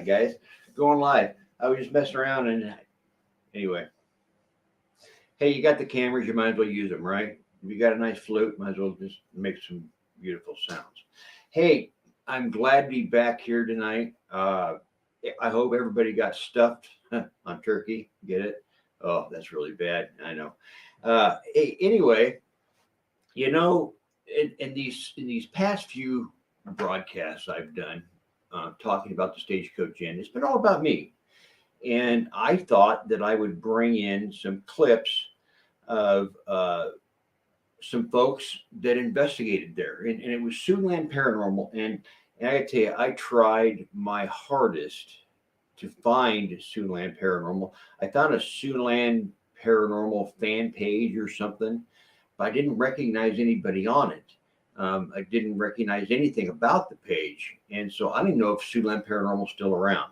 guys. Going live. I was just messing around and anyway. Hey, you got the cameras, you might as well use them, right? If you got a nice flute, might as well just make some beautiful sounds. Hey, I'm glad to be back here tonight. I hope everybody got stuffed on turkey. Get it? Oh, that's really bad. I know. Hey, anyway, you know, in these past few broadcasts I've done, talking about the Stagecoach Inn, it's been all about me. And I thought that I would bring in some clips of some folks that investigated there, and it was Siouxland Paranormal. And I gotta tell you, I tried my hardest to find Siouxland Paranormal. I found a Siouxland Paranormal fan page or something, but I didn't recognize anybody on it. I didn't recognize anything about the page, and so I didn't know if Siouxland Paranormal is still around.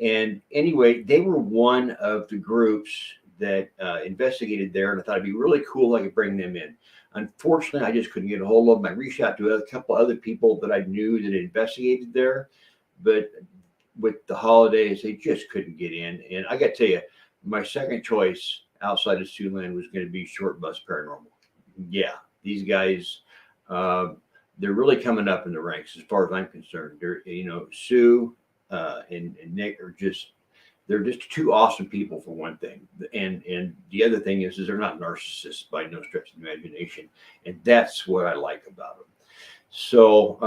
And anyway, they were one of the groups that investigated there, and I thought it'd be really cool if I could bring them in. Unfortunately, I just couldn't get a hold of them. I reached out to a couple other people that I knew that investigated there, but with the holidays, they just couldn't get in. And I got to tell you, my second choice outside of Siouxland was going to be Short Bus Paranormal. Yeah, these guys, uh, they're really coming up in the ranks as far as I'm concerned. Sue and Nick are just they're just two awesome people for one thing, and the other thing is they're not narcissists by no stretch of the imagination, and that's what I like about them. So,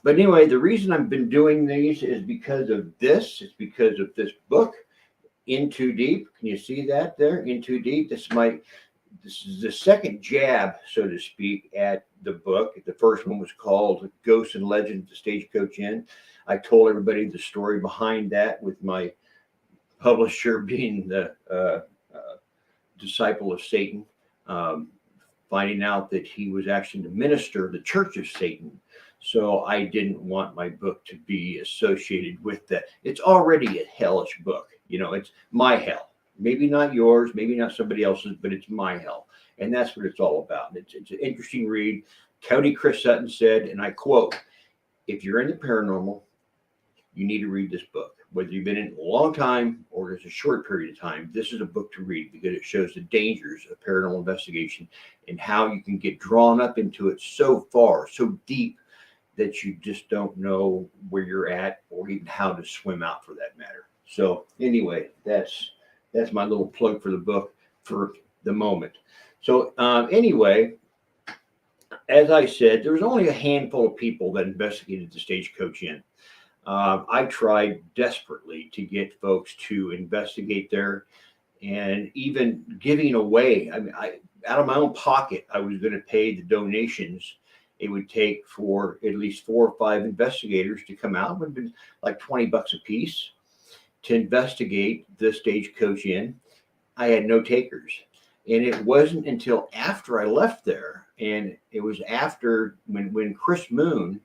but anyway, the reason I've been doing these is because of this. It's because of this book, In Too Deep. Can you see that there? In Too Deep. This is the second jab, so to speak, at the book. The first one was called Ghosts and Legends of the Stagecoach Inn. I told everybody the story behind that, with my publisher being the disciple of Satan, um, finding out that he was actually the minister of the Church of Satan. So I didn't want my book to be associated with that. It's already a hellish book. It's my hell. Maybe not yours, maybe not somebody else's, but it's my hell. And that's what it's all about. It's an interesting read. Cody Chris Sutton said, and I quote, if you're in the paranormal, you need to read this book. Whether you've been in it a long time or just a short period of time, this is a book to read because it shows the dangers of paranormal investigation and how you can get drawn up into it so far, so deep, that you just don't know where you're at or even how to swim out, for that matter. So anyway, that's my little plug for the book for the moment. So anyway, as I said, there was only a handful of people that investigated the Stagecoach Inn. I tried desperately to get folks to investigate there, and even giving away. I mean, out of my own pocket, I was going to pay the donations it would take for at least 4 or 5 investigators to come out. It would have been like $20 a piece to investigate the Stagecoach Inn. I had no takers. And it wasn't until after I left there, and it was after when Chris Moon,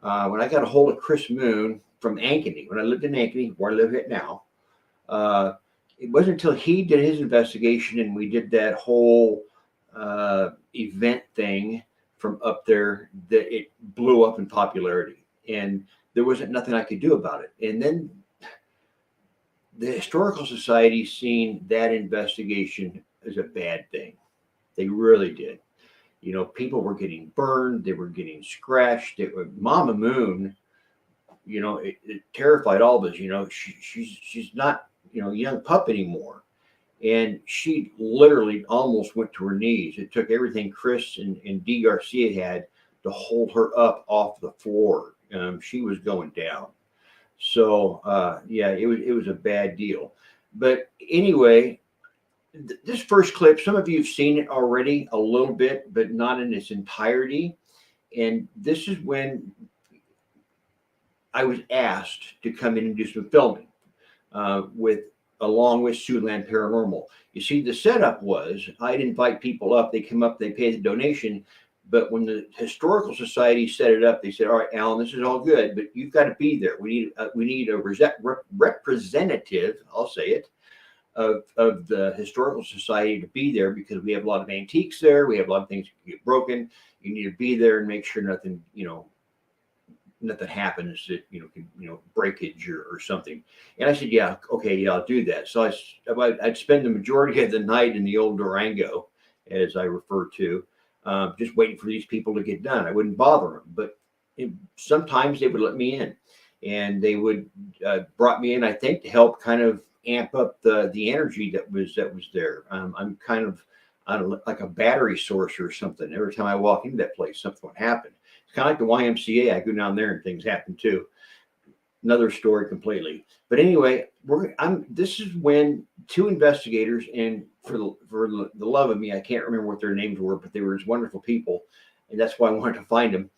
when I got a hold of Chris Moon from Ankeny, when I lived in Ankeny, where I live at now, it wasn't until he did his investigation and we did that whole event thing from up there that it blew up in popularity. And there wasn't nothing I could do about it. And then the Historical Society seen that investigation as a bad thing. They really did. People were getting burned, they were getting scratched. Mama Moon, it terrified all of us. She's not, a young pup anymore. And she literally almost went to her knees. It took everything Chris and Dee Garcia had to hold her up off the floor. She was going down. So yeah, it was a bad deal. But anyway, this first clip, some of you have seen it already a little bit, but not in its entirety. And this is when I was asked to come in and do some filming along with Siouxland Paranormal. You see, the setup was I'd invite people up, they come up, they pay the donation. But when the Historical Society set it up, they said, all right, Alan, this is all good, but you've got to be there. We need a representative, I'll say it, of the Historical Society to be there, because we have a lot of antiques there. We have a lot of things that can get broken. You need to be there and make sure nothing, nothing happens that can breakage or something. And I said, yeah, okay, yeah, I'll do that. So I'd spend the majority of the night in the old Durango, as I refer to, just waiting for these people to get done. I wouldn't bother them, but sometimes they would let me in, and they would brought me in, I think, to help kind of amp up the energy that was there. I'm kind of, I don't know, like a battery source or something. Every time I walk into that place, something would happen. It's kind of like the YMCA. I go down there and things happen too. Another story completely. But anyway, this is when two investigators, and for the love of me, I can't remember what their names were, but they were just wonderful people, and that's why I wanted to find them.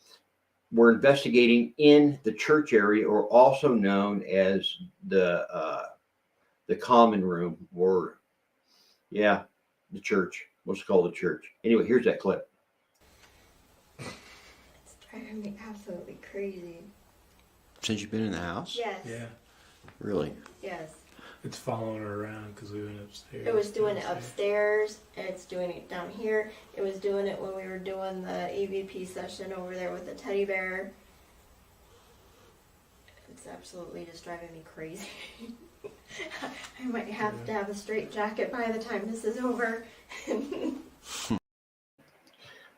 We're investigating in the church area, or also known as the common room, or yeah, the church. What's called the church. Anyway, here's that clip. It's driving me absolutely crazy. Since you've been in the house? Yes. Yeah, Really? Yes. it's following her around because we went upstairs. It was doing it upstairs. It's doing it down here. It was doing it when we were doing the EVP session over there with the teddy bear. It's absolutely just driving me crazy. I might have to have a straight jacket by the time this is over.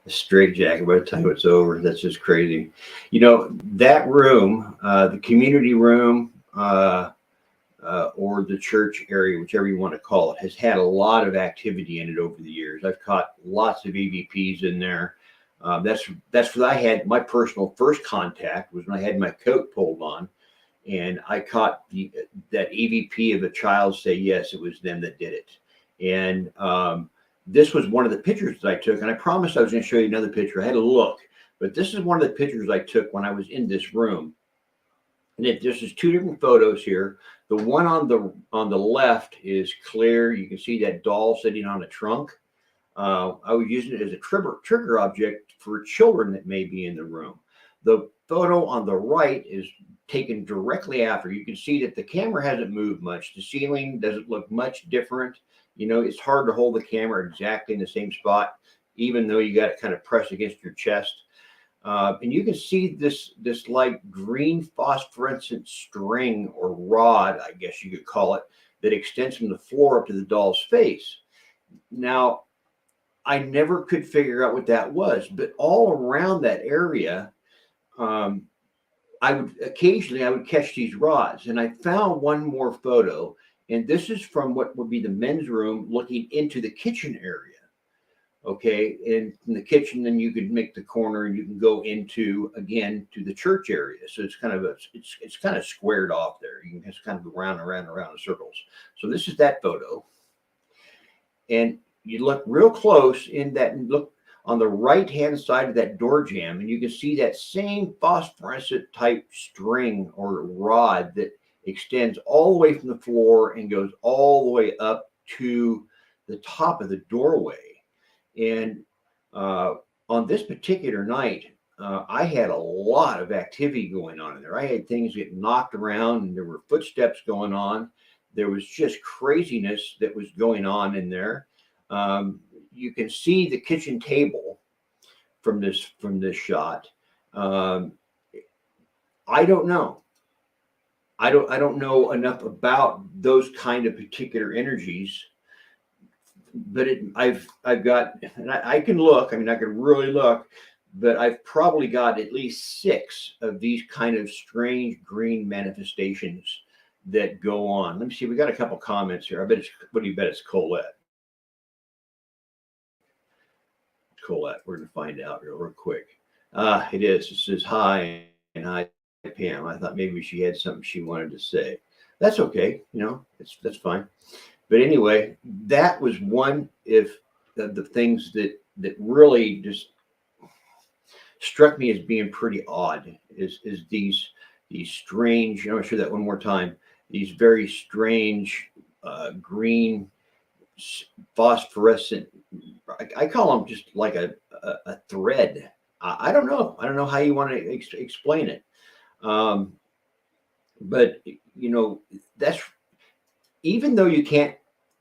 A straight jacket by the time it's over. That's just crazy. That room, the community room, or the church area, whichever you want to call it, has had a lot of activity in it over the years. I've caught lots of EVPs in there. That's what I had. My personal first contact was when I had my coat pulled on, and I caught that EVP of a child say, yes, it was them that did it. And this was one of the pictures that I took, and I promised I was going to show you another picture. I had to look, but this is one of the pictures I took when I was in this room. And this is two different photos here. The one on the left is clear. You can see that doll sitting on a trunk. I was using it as a trigger object for children that may be in the room. The photo on the right is taken directly after. You can see that the camera hasn't moved much. The ceiling doesn't look much different. It's hard to hold the camera exactly in the same spot, even though you got it kind of pressed against your chest. And you can see this like green phosphorescent string, or rod, I guess you could call it, that extends from the floor up to the doll's face. Now, I never could figure out what that was, but all around that area, I would catch these rods, and I found one more photo, and this is from what would be the men's room looking into the kitchen area. Okay, and in the kitchen, then you could make the corner, and you can go into again to the church area. So it's kind of it's kind of squared off there. You can just kind of go around in circles. So this is that photo, and you look real close in that, and look on the right hand side of that door jamb, and you can see that same phosphorescent type string or rod that extends all the way from the floor and goes all the way up to the top of the doorway. And on this particular night, I had a lot of activity going on in there. I had things getting knocked around, and there were footsteps going on. There was just craziness that was going on in there. You can see the kitchen table from this shot. I don't know. I don't know enough about those kind of particular energies, but I've got, and I can look. I mean, I can really look, but I've probably got at least 6 of these kind of strange green manifestations that go on. Let me see. We got a couple comments here. I bet what do you bet it's Colette? Colette. We're going to find out real quick. It is. It says hi, and hi, Pam. I thought maybe she had something she wanted to say. That's okay. That's fine. But anyway, that was one of the things that really just struck me as being pretty odd. Is these strange? I'm going to show that one more time. These very strange green phosphorescent. I call them just like a thread. I don't know. I don't know how you want to explain it. But that's, even though you can't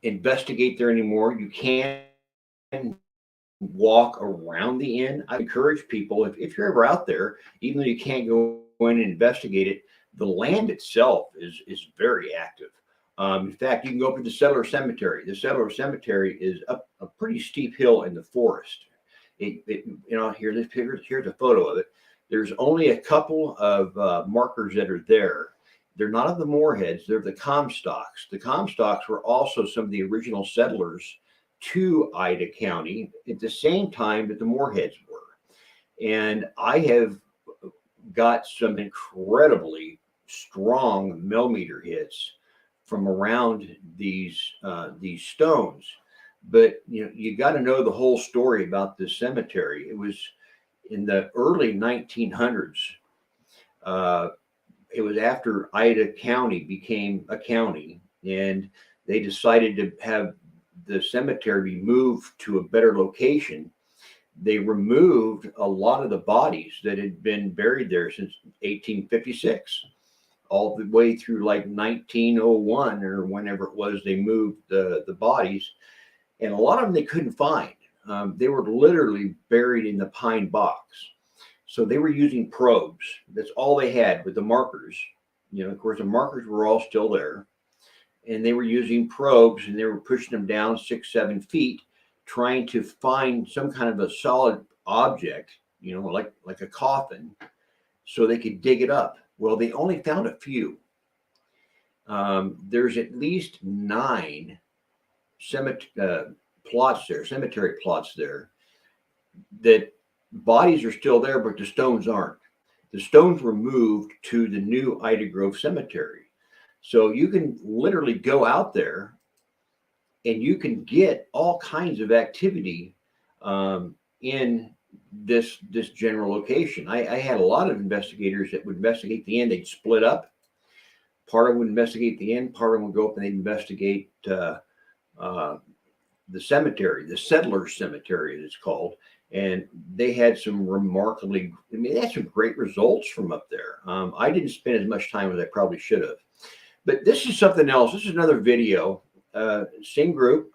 investigate there anymore, you can walk around the inn. I encourage people, if you're ever out there, even though you can't go in and investigate it, the land itself is very active. In fact, you can go up to the Settler Cemetery. The Settler Cemetery is up a pretty steep hill in the forest. Here's a photo of it. There's only a couple of markers that are there. They're not of the Moorheads, they're the Comstocks. The Comstocks were also some of the original settlers to Ida County at the same time that the Moorheads were. And I have got some incredibly strong millimeter hits from around these stones. But you got to know the whole story about this cemetery. It was in the early 1900s. It was after Ida County became a county, and they decided to have the cemetery be moved to a better location. They removed a lot of the bodies that had been buried there since 1856, all the way through like 1901 or whenever it was they moved the bodies. And a lot of them they couldn't find. They were literally buried in the pine box. So they were using probes. That's all they had with the markers. Of course, the markers were all still there. And they were using probes, and they were pushing them down 6-7 feet, trying to find some kind of a solid object, like a coffin, so they could dig it up. Well, they only found a few. There's at least 9 cemetery plots there that bodies are still there, but the stones aren't. The stones were moved to the new Ida Grove Cemetery. So you can literally go out there and you can get all kinds of activity in this general location. I had a lot of investigators that would investigate the end. They'd split up. Part of them would investigate the end. Part of them would go up and they'd investigate the cemetery, the Settler Cemetery, it's called. And they had some they had some great results from up there. I didn't spend as much time as I probably should have. But this is something else. This is another video, same group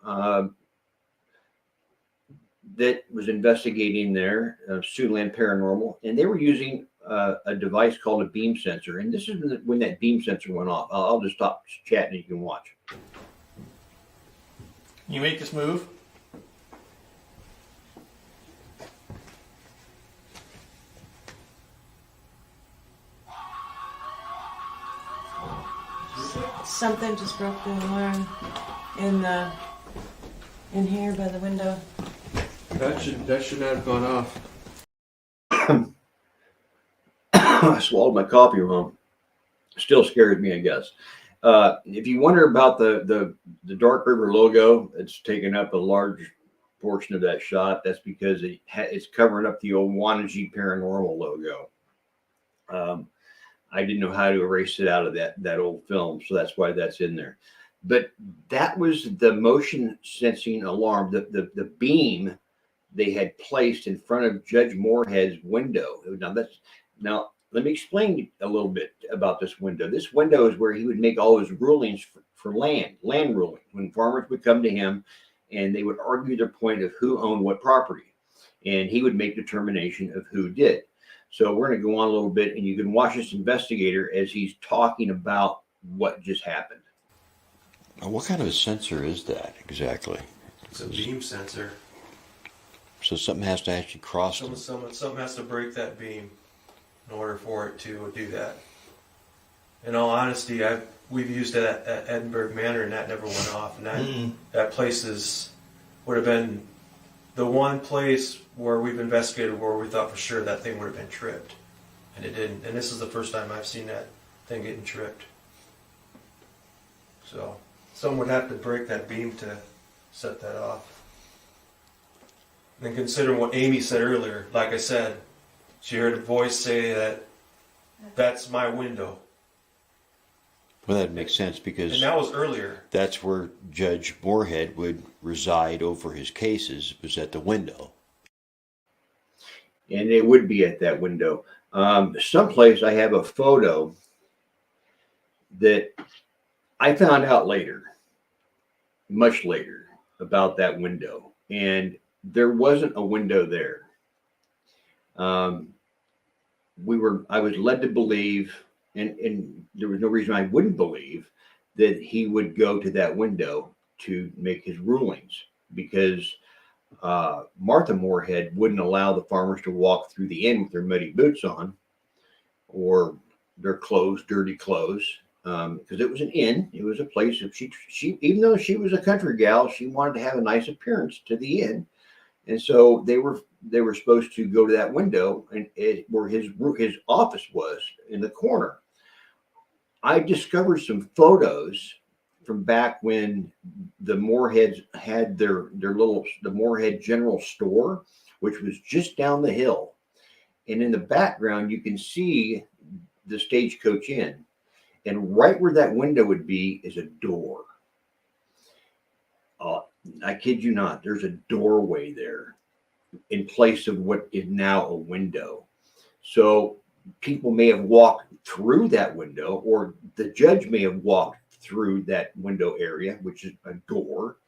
that was investigating there, Siouxland Paranormal, and they were using a device called a beam sensor. And this is when that beam sensor went off. I'll just stop chatting and you can watch. You make this move. Something just broke the alarm in here by the window. That should not have gone off. I swallowed my coffee wrong. Still scares me, I guess. If you wonder about the Dark River logo, it's taken up a large portion of that shot. That's because it's covering up the old Wanajee Paranormal logo. I didn't know how to erase it out of that old film, so that's why that's in there. But that was the motion sensing alarm, the beam they had placed in front of Judge Moorhead's window. Now let me explain a little bit about this window. This window is where he would make all his rulings for land rulings, when farmers would come to him and they would argue their point of who owned what property, and he would make determination of who did. So we're going to go on a little bit, and you can watch this investigator as he's talking about what just happened. What kind of a sensor is that exactly? It's a beam sensor. So something has to actually cross them. Something has to break that beam in order for it to do that. In all honesty, we've used it at Edinburgh Manor, and that never went off. And that place would have been the one place where we've investigated where we thought for sure that thing would have been tripped, and it didn't. And this is the first time I've seen that thing getting tripped. So someone would have to break that beam to set that off. And considering what Amy said earlier, like I said, she heard a voice say that that's my window. Well, that makes sense because And that was earlier. that's where Judge Moorhead would reside over his cases, was at the window. And it would be at that window. Someplace I have a photo that I found out later, much later, about that window. And there wasn't a window there. I was led to believe, and there was no reason I wouldn't believe that he would go to that window to make his rulings, because Martha Moorhead wouldn't allow the farmers to walk through the inn with their muddy boots on or their clothes, dirty clothes, because it was an inn. It was a place that she, even though she was a country gal, she wanted to have a nice appearance to the inn, and so they were supposed to go to that window and where his office was in the corner. I discovered some photos from back when the Moorheads had the Moorhead General Store, which was just down the hill. And in the background, you can see the Stagecoach Inn. And right where that window would be is a door. I kid you not, there's a doorway there in place of what is now a window. So people may have walked through that window, or the judge may have walked through that window area, which is a door,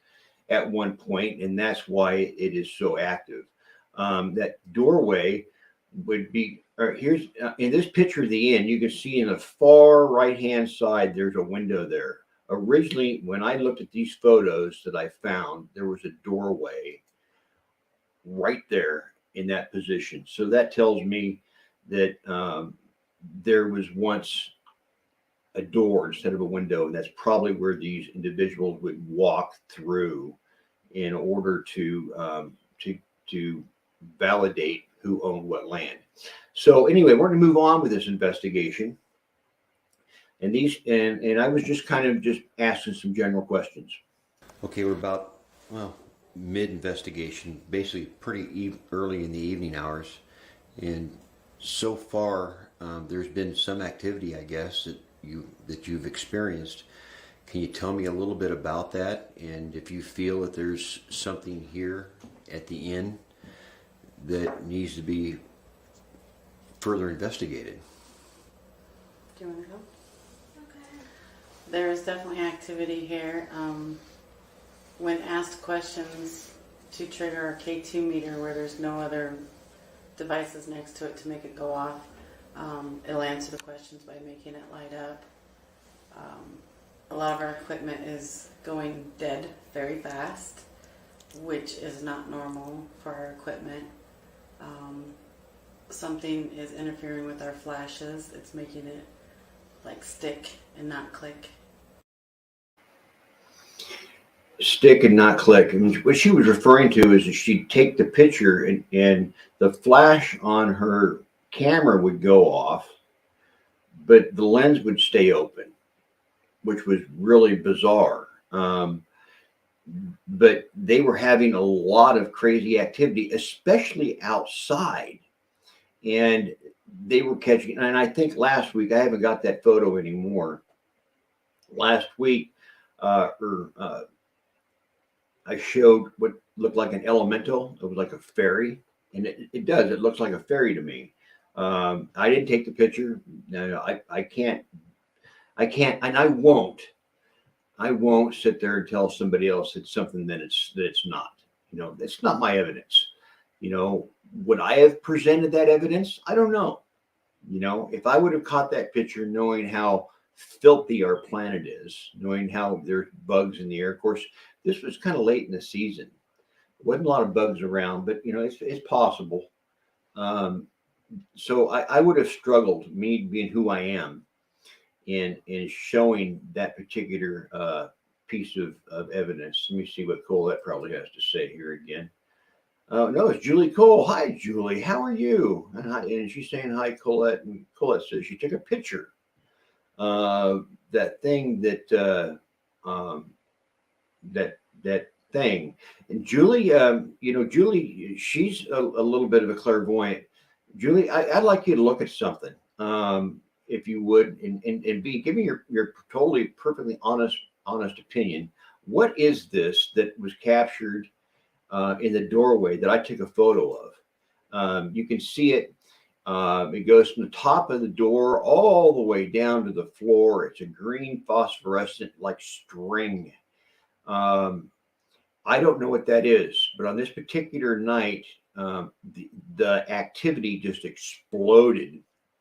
at one point, and that's why it is so active. That doorway would be, here's in this picture of the inn, you can see in the far right-hand side, there's a window there. Originally, when I looked at these photos that I found, there was a doorway right there in that position. So that tells me that there was once a door instead of a window, and that's probably where these individuals would walk through in order to validate who owned what land. So anyway, we're going to move on with this investigation, and I was just kind of just asking some general questions. Okay, we're about, well, mid-investigation, basically pretty early in the evening hours, and so far there's been some activity, I guess, that you've experienced. Can you tell me a little bit about that, and if you feel that there's something here at the inn that needs to be further investigated? Do you want to go? There is definitely activity here. When asked questions to trigger a K2 meter where there's no other devices next to it to make it go off, it'll answer the questions by making it light up. A lot of our equipment is going dead very fast, which is not normal for our equipment. Something is interfering with our flashes. It's making it like stick and not click. Stick and not click. I mean, what she was referring to is that she'd take the picture and the flash on her camera would go off, but the lens would stay open, which was really bizarre. But they were having a lot of crazy activity, especially outside. And they were catching, and I think last week, I haven't got that photo anymore. Last week, I showed what looked like an elemental. It was like a fairy, and it does. It looks like a fairy to me. I didn't take the picture. No, I can't, and I won't. I won't sit there and tell somebody else it's something that it's not. You know, it's not my evidence. You know, would I have presented that evidence? I don't know. You know, if I would have caught that picture, knowing how filthy our planet is, knowing how there's bugs in the air. Of course, this was kind of late in the season. There wasn't a lot of bugs around, but you know, it's possible. So I would have struggled, me being who I am, in showing that particular piece of evidence. Let me see what Colette probably has to say here again. No, it's Julie Cole. Hi, Julie. How are you? And she's saying hi, Colette. And Colette says she took a picture. That thing that thing. And Julie, you know, Julie, she's a little bit of a clairvoyant. Julie, I'd like you to look at something, if you would, and be give me your totally perfectly honest opinion. What is this that was captured in the doorway that I took a photo of? You can see it. It goes from the top of the door all the way down to the floor. It's a green phosphorescent like string. I don't know what that is, but on this particular night, the activity just exploded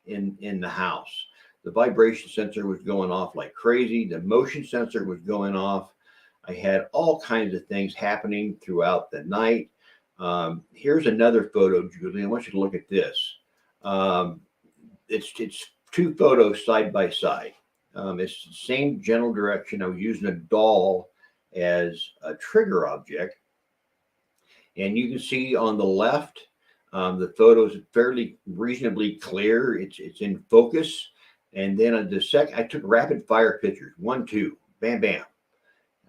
in the house. The vibration sensor was going off like crazy. The motion sensor was going off. I had all kinds of things happening throughout the night. Here's another photo, Julie. I want you to look at this. It's two photos side by side. It's the same general direction. I was using a doll as a trigger object. And you can see on the left, the photo is fairly reasonably clear. It's in focus. And then on the second, I took rapid fire pictures. 1, 2, bam, bam.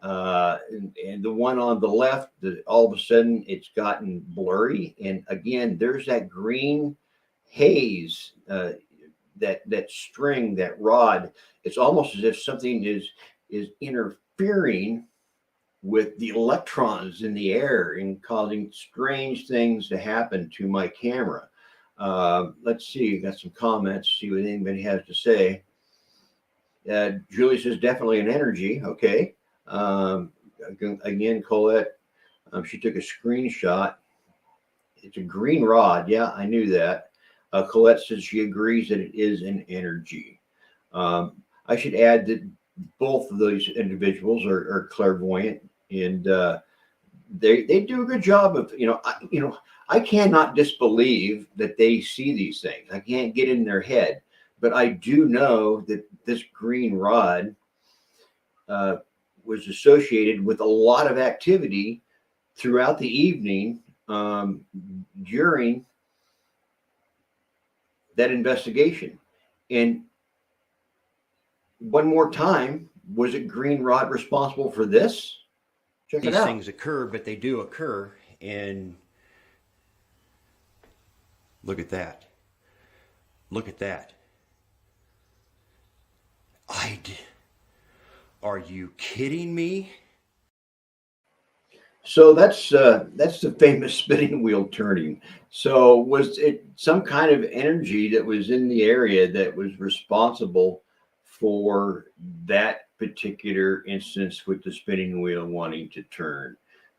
And the one on the left, all of a sudden it's gotten blurry. And again, there's that green haze, that string, that rod. It's almost as if something is interfering with the electrons in the air and causing strange things to happen to my camera. Let's see, got some comments, see what anybody has to say. Julie says definitely an energy. Okay. Again, Colette, she took a screenshot. It's a green rod. Yeah, I knew that. Colette says she agrees that it is an energy. I should add that both of those individuals are clairvoyant, and they do a good job of, I cannot disbelieve that they see these things. I can't get in their head, but I do know that this green rod was associated with a lot of activity throughout the evening during that investigation. And one more time, was it green rod responsible for this? Check it These out. things occur, but they do occur. And look at that. Look at that. Are you kidding me? So that's the famous spinning wheel turning. So was it some kind of energy that was in the area that was responsible for that particular instance with the spinning wheel wanting to turn?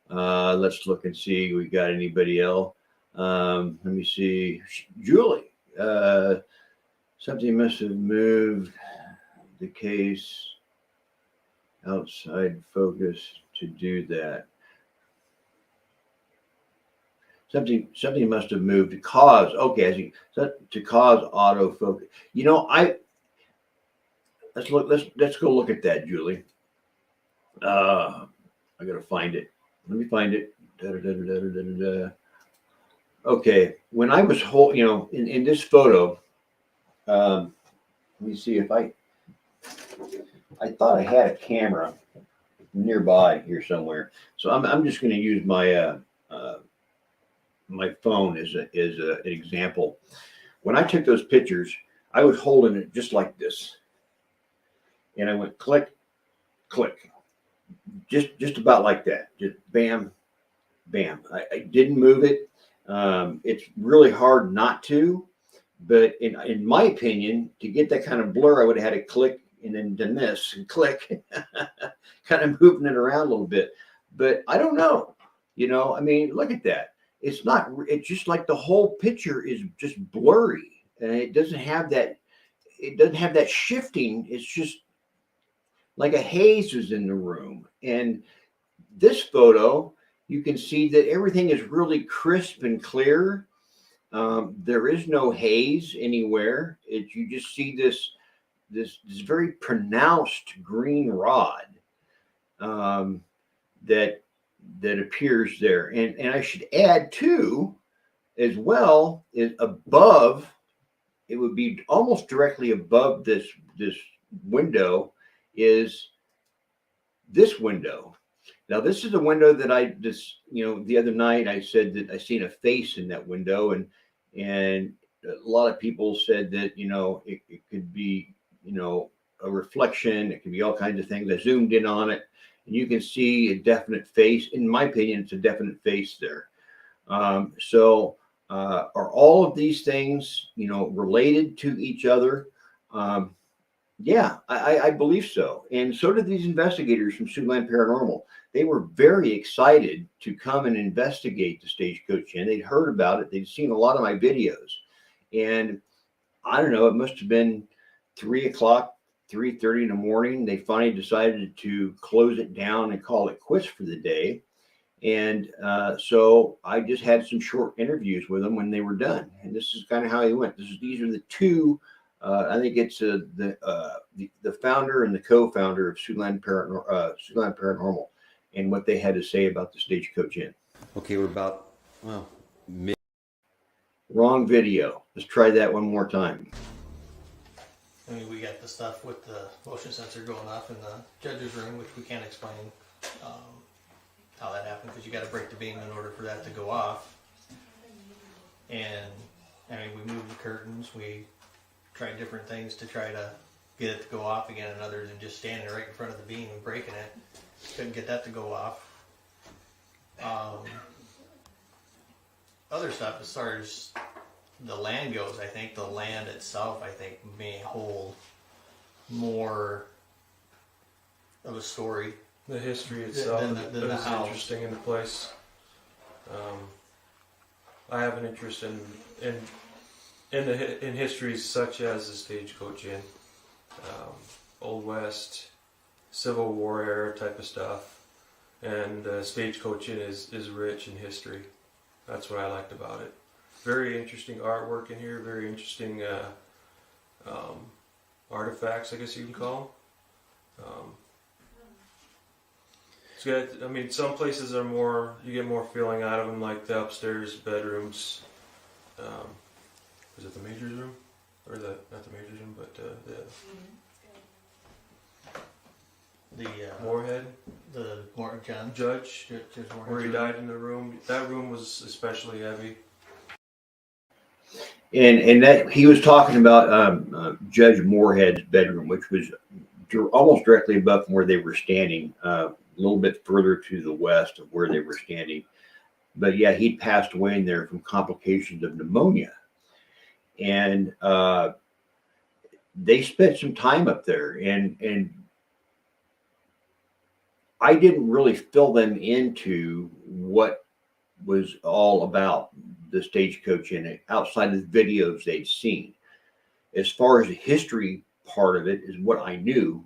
Let's look and see. We got anybody else? Let me see. Julie. Something must have moved the case outside focus to do that. Something must have moved to cause. Okay, to cause autofocus. Let's go look at that, Julie. I gotta find it. Let me find it. Okay, when I was in this photo, let me see if I thought I had a camera nearby here somewhere. So I'm just going to use my my phone as an example. When I took those pictures, I was holding it just like this, and I went click, click, just about like that, just bam, bam. I didn't move it. It's really hard not to, but in my opinion, to get that kind of blur, I would have had to click and then done this and click, kind of moving it around a little bit. But I don't know. I mean, look at that. It's just like the whole picture is just blurry, and it doesn't have that shifting. It's just like a haze is in the room. And this photo, you can see that everything is really crisp and clear. There is no haze anywhere. You just see this very pronounced green rod that appears there. And I should add too, as well, is above, it would be almost directly above this window is this window. Now, this is a window that the other night I said that I seen a face in that window, and a lot of people said that, it could be, a reflection. It could be all kinds of things. I zoomed in on it, and you can see a definite face. In my opinion, it's a definite face there. So are all of these things, related to each other? Yeah, I believe so. And so did these investigators from Siouxland Paranormal. They were very excited to come and investigate the Stagecoach Inn. They'd heard about it. They'd seen a lot of my videos. And I don't know, it must have been 3 o'clock, 3:30 in the morning. They finally decided to close it down and call it quits for the day. And so I just had some short interviews with them when they were done. And this is kind of how he went. These are the two. I think it's the founder and the co-founder of Siouxland Paranormal, and what they had to say about the Stagecoach Inn. Okay, we're about, well, mid. Wrong video. Let's try that one more time. I mean, we got the stuff with the motion sensor going off in the judge's room, which we can't explain how that happened, because you got to break the beam in order for that to go off. And I mean, we moved the curtains, we tried different things to try to get it to go off again, and other than just standing right in front of the beam and breaking it, couldn't get that to go off. Other stuff, as far as the land goes, I think the land itself, I think, may hold more of a story. The history itself Than the is house. interesting in the place. I have an interest in histories such as the Stagecoach Inn, Old West, Civil War era type of stuff, and Stagecoach Inn is rich in history. That's what I liked about it. Very interesting artwork in here. Very interesting artifacts, I guess you can call them. It's good. I mean, some places are more, you get more feeling out of them, like the upstairs bedrooms. Is it the major's room? Or not the major's room, but the Moorhead The John Judge, Moorhead's where he room. died in the room. That room was especially heavy. And that he was talking about Judge Moorhead's bedroom, which was almost directly above where they were standing, a little bit further to the west of where they were standing. But yeah, he'd passed away in there from complications of pneumonia. And they spent some time up there, and I didn't really fill them into what was all about the Stagecoach Inn outside of the videos they'd seen. As far as the history part of it is what I knew,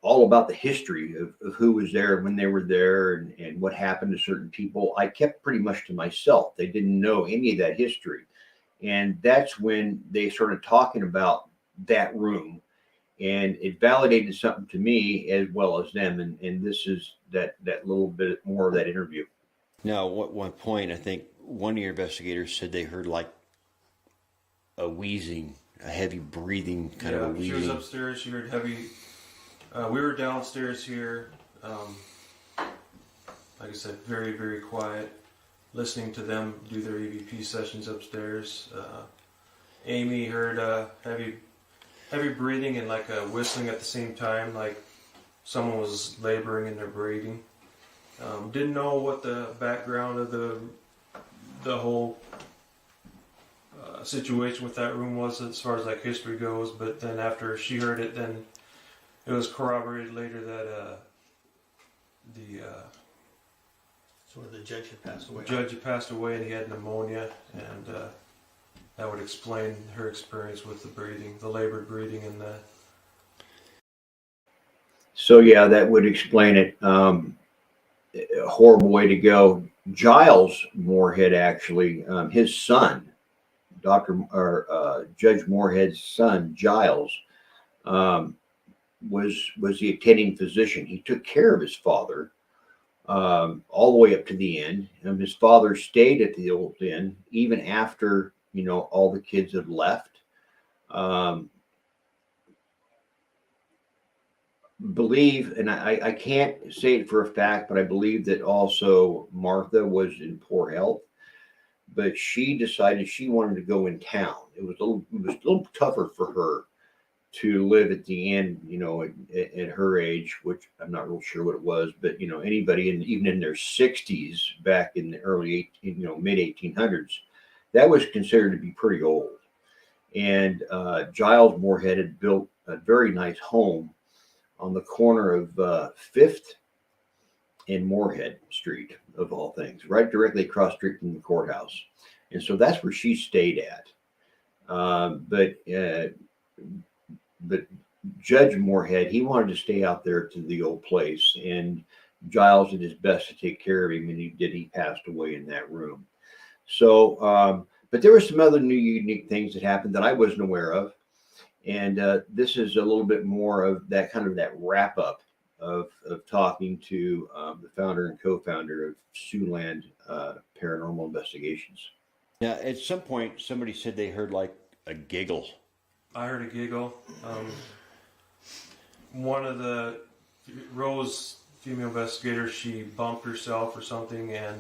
all about the history of who was there when they were there, and what happened to certain people. I kept pretty much to myself. They didn't know any of that history. And that's when they started talking about that room, and it validated something to me as well as them. And this is that little bit more of that interview. Now, at one point, I think one of your investigators said they heard like a wheezing, a heavy breathing, kind of a She wheezing. was upstairs. She heard heavy. We were downstairs here. Like I said, very, very quiet. Listening to them do their EVP sessions upstairs. Amy heard heavy breathing and like a whistling at the same time, like someone was laboring in their breathing. Didn't know what the background of the whole situation with that room was as far as like history goes, but then after she heard it, then it was corroborated later that Sort of the judge had passed away. judge had passed away and he had pneumonia, and that would explain her experience with the breathing, the labored breathing, and the. So yeah, that would explain it. A horrible way to go. Giles Moorhead, actually, his son, Judge Moorhead's son, Giles, was the attending physician. He took care of his father all the way up to the end. His father stayed at the old inn even after all the kids had left. Believe, and I can't say it for a fact, but I believe that also Martha was in poor health, but she decided she wanted to go in town. It was a little tougher for her to live at the end, at her age, which I'm not real sure what it was, but anybody even in their 60s back in the early mid 1800s, that was considered to be pretty old. And Giles Moorhead had built a very nice home on the corner of 5th and Moorhead Street, of all things, right directly across street from the courthouse. And so that's where she stayed at. But Judge Moorhead, he wanted to stay out there to the old place, and Giles did his best to take care of him, and he did. He passed away in that room. So, but there were some other new unique things that happened that I wasn't aware of, and this is a little bit more of that kind of that wrap up of talking to the founder and co-founder of Siouxland Paranormal Investigations. Now, at some point, somebody said they heard like a giggle. I heard a giggle. One of the Rose female investigators, she bumped herself or something, and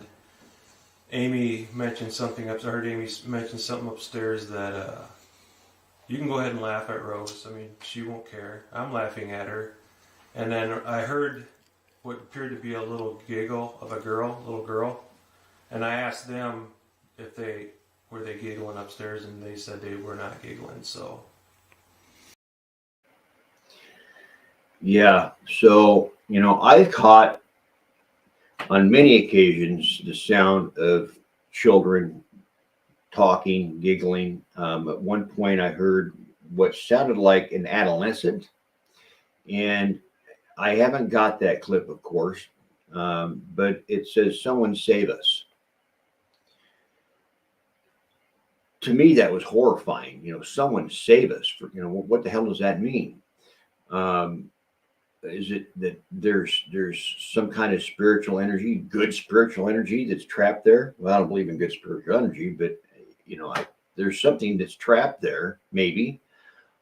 Amy mentioned something up. I heard Amy mention something upstairs that you can go ahead and laugh at Rose. I mean, she won't care. I'm laughing at her, and then I heard what appeared to be a little giggle of a little girl, and I asked them if they were giggling upstairs, and they said they were not giggling. So. Yeah. So, I caught on many occasions the sound of children talking, giggling. At one point, I heard what sounded like an adolescent, and I haven't got that clip, of course, but it says, "Someone save us." To me, that was horrifying. Someone save us. For what the hell does that mean? Is it that there's some kind of spiritual energy, good spiritual energy that's trapped there? Well, I don't believe in good spiritual energy, but there's something that's trapped there, maybe,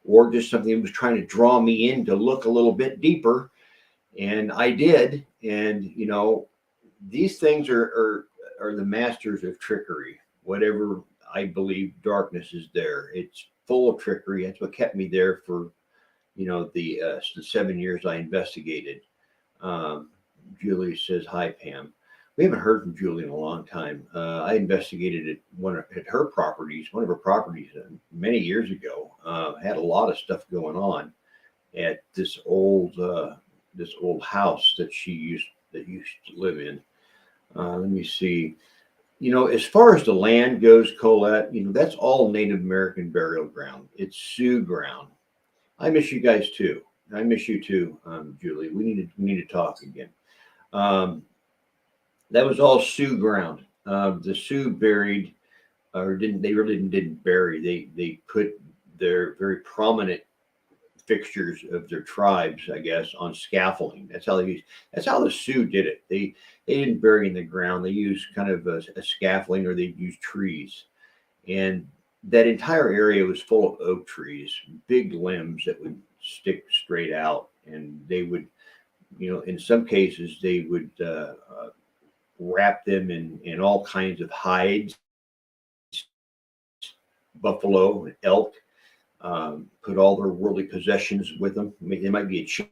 or just something that was trying to draw me in to look a little bit deeper, and I did. And these things are the masters of trickery. Whatever I believe darkness is there, it's full of trickery. That's what kept me there for the 7 years I investigated. Julie says, "Hi, Pam." We haven't heard from Julie in a long time. I investigated at one of her properties many years ago. Had a lot of stuff going on at this old house that she used to live in. Let me see. As far as the land goes, Colette, that's all Native American burial ground. It's Sioux ground. I miss you guys too. I miss you too, Julie. We need to talk again. That was all Sioux ground. The Sioux buried, or didn't bury. They put their very prominent fixtures of their tribes, I guess, on scaffolding. That's how the Sioux did it. They didn't bury in the ground. They used kind of a scaffolding, or they used trees, and that entire area was full of oak trees, big limbs that would stick straight out. And they would, in some cases, they would wrap them in all kinds of hides, buffalo, elk, put all their worldly possessions with them. I mean, they might be a chief,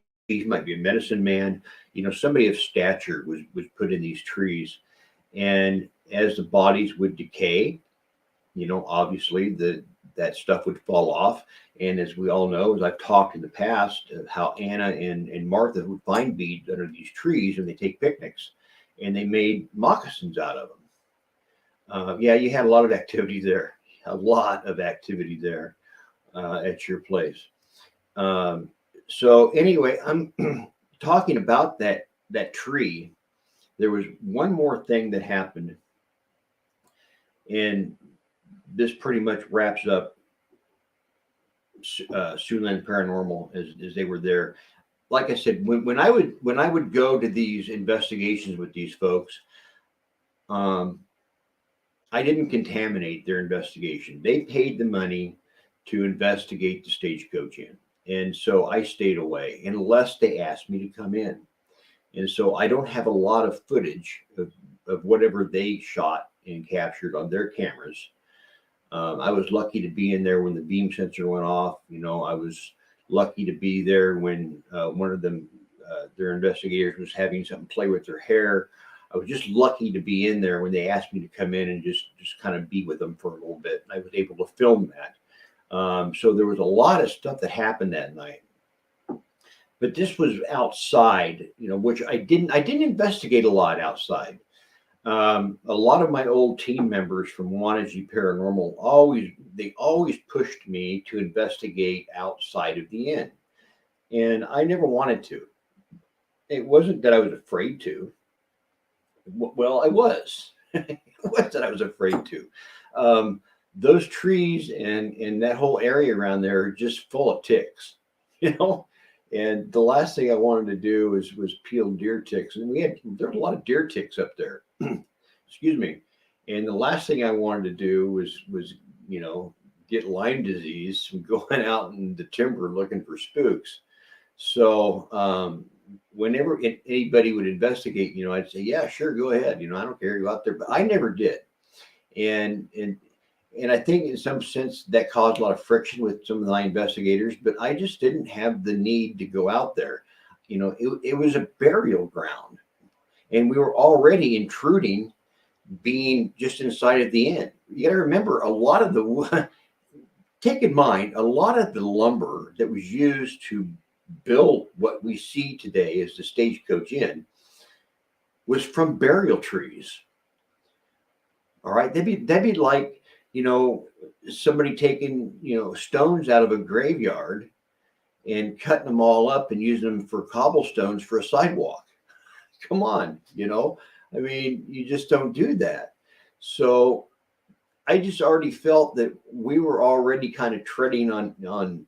might be a medicine man, somebody of stature was put in these trees. And as the bodies would decay, obviously that stuff would fall off. And as we all know, as I've talked in the past, of how Anna and Martha would find beads under these trees, and they take picnics, and they made moccasins out of them. Yeah, you had a lot of activity there, at your place. So anyway, I'm talking about that tree. There was one more thing that happened, and this pretty much wraps up Siouxland Paranormal as they were there. Like I said, when I would go to these investigations with these folks, I didn't contaminate their investigation. They paid the money to investigate the Stagecoach Inn, and so I stayed away unless they asked me to come in. And so I don't have a lot of footage of whatever they shot and captured on their cameras. I was lucky to be in there when the beam sensor went off. I was lucky to be there when one of them, their investigators, was having something play with their hair. I was just lucky to be in there when they asked me to come in and just kind of be with them for a little bit. I was able to film that. So there was a lot of stuff that happened that night. But this was outside, which I didn't investigate a lot outside. A lot of my old team members from Wannagie Paranormal always pushed me to investigate outside of the inn, and I never wanted to. It wasn't that I was afraid to. Well, I was. It was that I was afraid to. Those trees and that whole area around there are just full of ticks, you know. And the last thing I wanted to do was peel deer ticks, and there was a lot of deer ticks up there. Excuse me. And the last thing I wanted to do was get Lyme disease from going out in the timber looking for spooks. So whenever anybody would investigate, I'd say, yeah, sure, go ahead. I don't care, go out there. But I never did. And I think in some sense that caused a lot of friction with some of my investigators, but I just didn't have the need to go out there. It was a burial ground, and we were already intruding, being just inside of the inn. You got to remember, take in mind, a lot of the lumber that was used to build what we see today as the Stagecoach Inn was from burial trees. All right, that'd be like, somebody taking, stones out of a graveyard and cutting them all up and using them for cobblestones for a sidewalk. Come on, I mean, you just don't do that. So I just already felt that we were already kind of treading on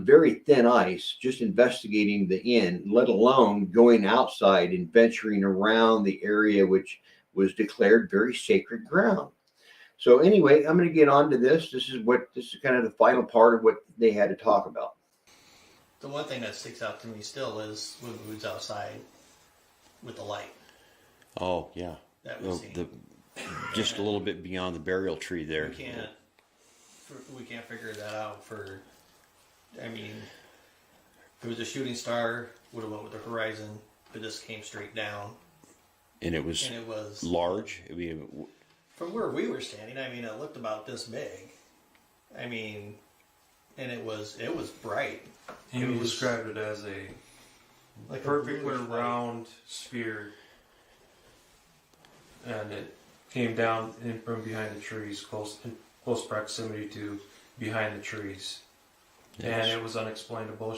very thin ice, just investigating the inn, let alone going outside and venturing around the area, which was declared very sacred ground. So anyway, I'm going to get on to this. This is kind of the final part of what they had to talk about. The one thing that sticks out to me still is when we was outside with the light. Oh yeah, That was seen. Just a little bit beyond the burial tree there. We can't figure that out. I mean, if it was a shooting star, would have went with the horizon, but this came straight down. And it was large. I mean, from where we were standing, I mean, it looked about this big. I mean, and it was bright. He described it as a perfectly round sphere, and it came down in from behind the trees, in close proximity to behind the trees. Yes. And it was unexplainable.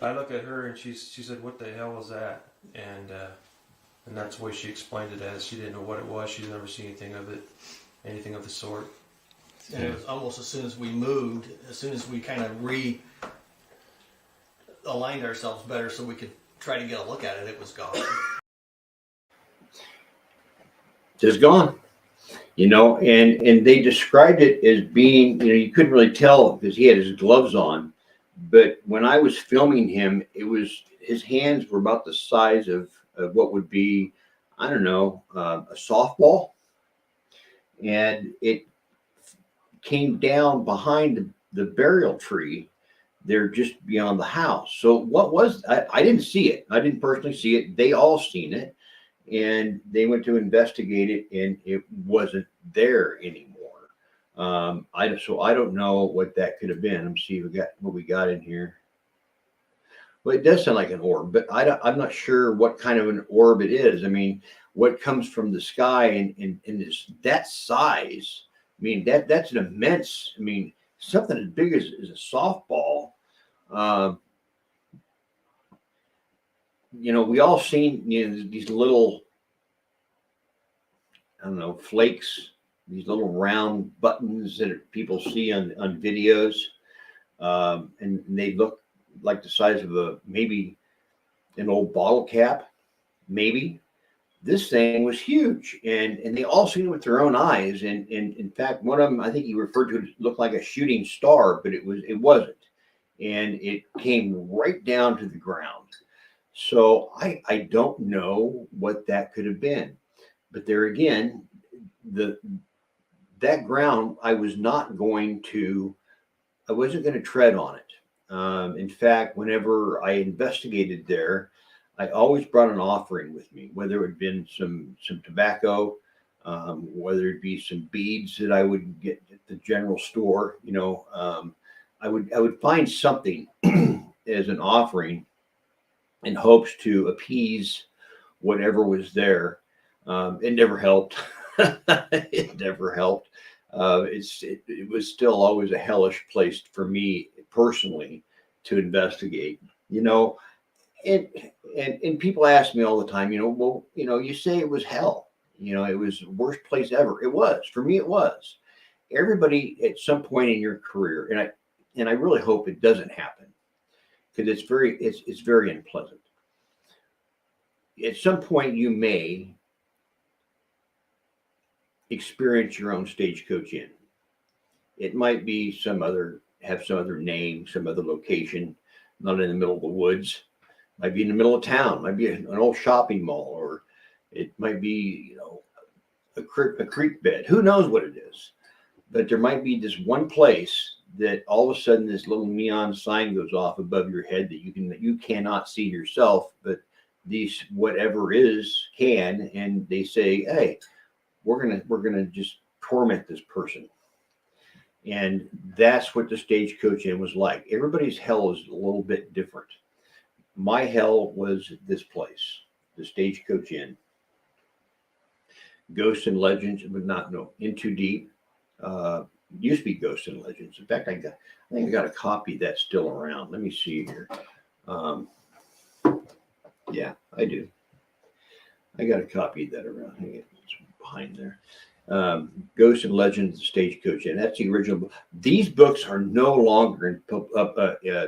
I look at her and she said, "What the hell was that?" And that's the way she explained it as. She didn't know what it was. She's never seen anything of the sort. And it was almost as soon as we moved, as soon as we kind of aligned ourselves better so we could try to get a look at it, it was gone. Just gone. And they described it as being, you couldn't really tell because he had his gloves on. But when I was filming him, his hands were about the size of what would be, I don't know, a softball. And it came down behind the burial tree there just beyond the house. So what was, I didn't see it. I didn't personally see it. They all seen it. And they went to investigate it, and it wasn't there anymore. So I don't know what that could have been. Let me see what we got in here. Well, it does sound like an orb, but I'm not sure what kind of an orb it is. I mean, what comes from the sky and that size? I mean, that's an immense. I mean, something as big as a softball. We all seen these little, I don't know, flakes, these little round buttons that people see on videos, and they look like the size of maybe an old bottle cap. Maybe this thing was huge, and they all seen it with their own eyes. And in fact, one of them, I think he referred to it, looked like a shooting star, but it wasn't, and it came right down to the ground. So I don't know what that could have been, but there again, that ground, I wasn't going to tread on it. In fact, whenever I investigated there, I always brought an offering with me, whether it had been some tobacco, whether it be some beads that I would get at the general store. I would find something as an offering in hopes to appease whatever was there. It never helped. It never helped. It was still always a hellish place for me personally to investigate. You know, and and people ask me all the time. Well, you say it was hell. It was the worst place ever. It was for me. It was. Everybody at some point in your career, and I really hope it doesn't happen because it's very unpleasant. At some point, you may experience your own stagecoach inn. It might be have some other name, some other location, not in the middle of the woods. Might be in the middle of town. Might be an old shopping mall, or it might be a creek bed. Who knows what it is? But there might be this one place that all of a sudden this little neon sign goes off above your head that you cannot see yourself, but these whatever is can, and they say, hey, we're gonna just torment this person. And that's what the Stagecoach Inn was like. Everybody's hell is a little bit different. My hell was this place, the Stagecoach Inn. Ghosts and Legends, but not In Too Deep. Used to be Ghosts and Legends. In fact, I think I got a copy that's still around. Let me see here. Yeah, I do. I got a copy of that around. It's behind there. Ghosts and Legends, the Stagecoach Inn. That's the original book. These books are no longer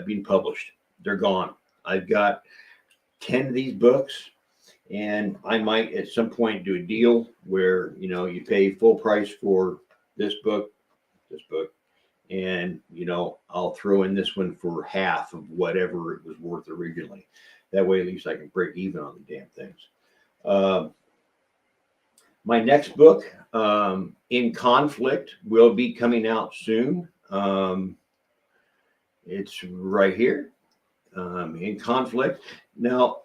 being published. They're gone. I've got 10 of these books, and I might at some point do a deal where you pay full price for this book, and I'll throw in this one for half of whatever it was worth originally. That way, at least I can break even on the damn things. My next book, In Conflict, will be coming out soon. It's right here, In Conflict. Now,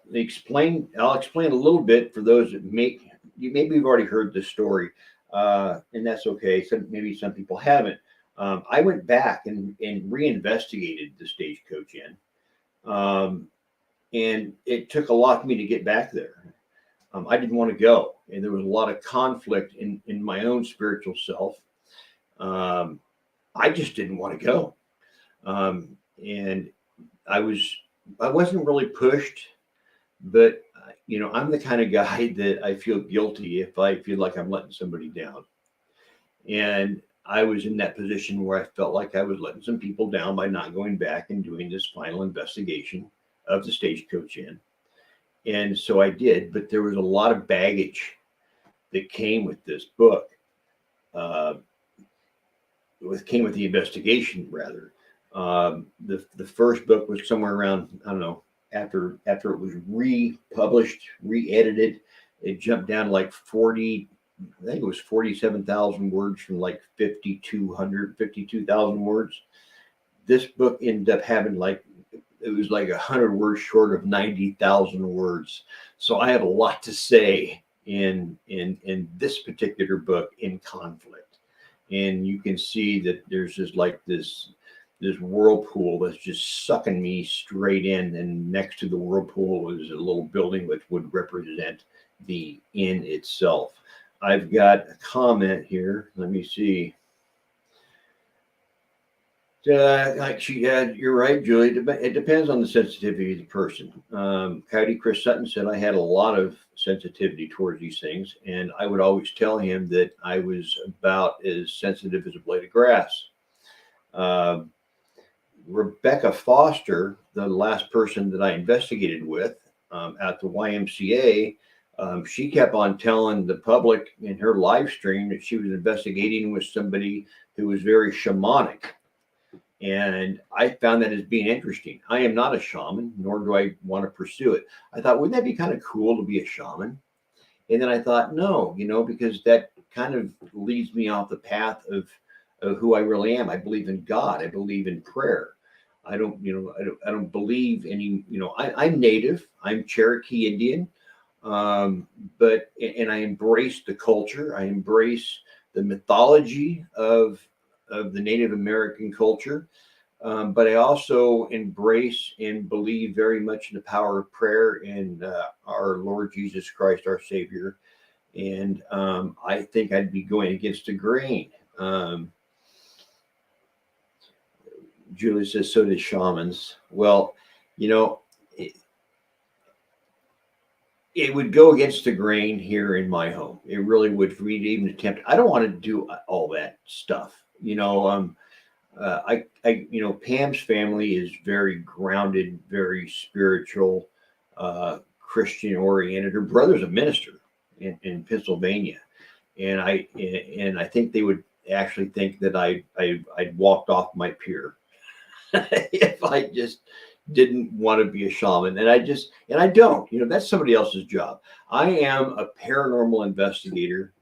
I'll explain a little bit for those that maybe you've already heard this story, and that's okay. Maybe some people haven't. I went back and reinvestigated the Stagecoach Inn, and it took a lot for me to get back there. I didn't want to go, and there was a lot of conflict in my own spiritual self. I just didn't want to go, and I wasn't really pushed, but I'm the kind of guy that I feel guilty if I feel like I'm letting somebody down, and I was in that position where I felt like I was letting some people down by not going back and doing this final investigation of the Stagecoach Inn. And so I did, but there was a lot of baggage that came with this book. Came with the investigation, rather. The first book was somewhere around, I don't know, after it was republished, re-edited, it jumped down to like 47,000 words from like 52,000 words. This book ended up having it was like 100 words short of 90,000 words. So I have a lot to say in this particular book, In Conflict. And you can see that there's just like this whirlpool that's just sucking me straight in. And next to the whirlpool is a little building which would represent the inn itself. I've got a comment here. Let me see. You're right, Julie. It depends on the sensitivity of the person. Coyote Chris Sutton said I had a lot of sensitivity towards these things, and I would always tell him that I was about as sensitive as a blade of grass. Rebecca Foster, the last person that I investigated with at the YMCA, she kept on telling the public in her live stream that she was investigating with somebody who was very shamanic. And I found that as being interesting. I am not a shaman, nor do I want to pursue it. I thought, wouldn't that be kind of cool to be a shaman? And then I thought, no, because that kind of leads me off the path of who I really am. I believe in God. I believe in prayer. I don't believe any, I'm Native. I'm Cherokee Indian. But I embrace the culture. I embrace the mythology of the Native American culture, but I also embrace and believe very much in the power of prayer and our Lord Jesus Christ, our Savior. And I think I'd be going against the grain. Julie says, so does shamans. Well, you know, it would go against the grain here in my home. It really would for me to even attempt. I don't want to do all that stuff. You know, Pam's family is very grounded, very spiritual, Christian oriented. Her brother's a minister in Pennsylvania, and I think they would actually think that I'd walked off my pier if I just didn't want to be a shaman. And I don't, that's somebody else's job. I am a paranormal investigator.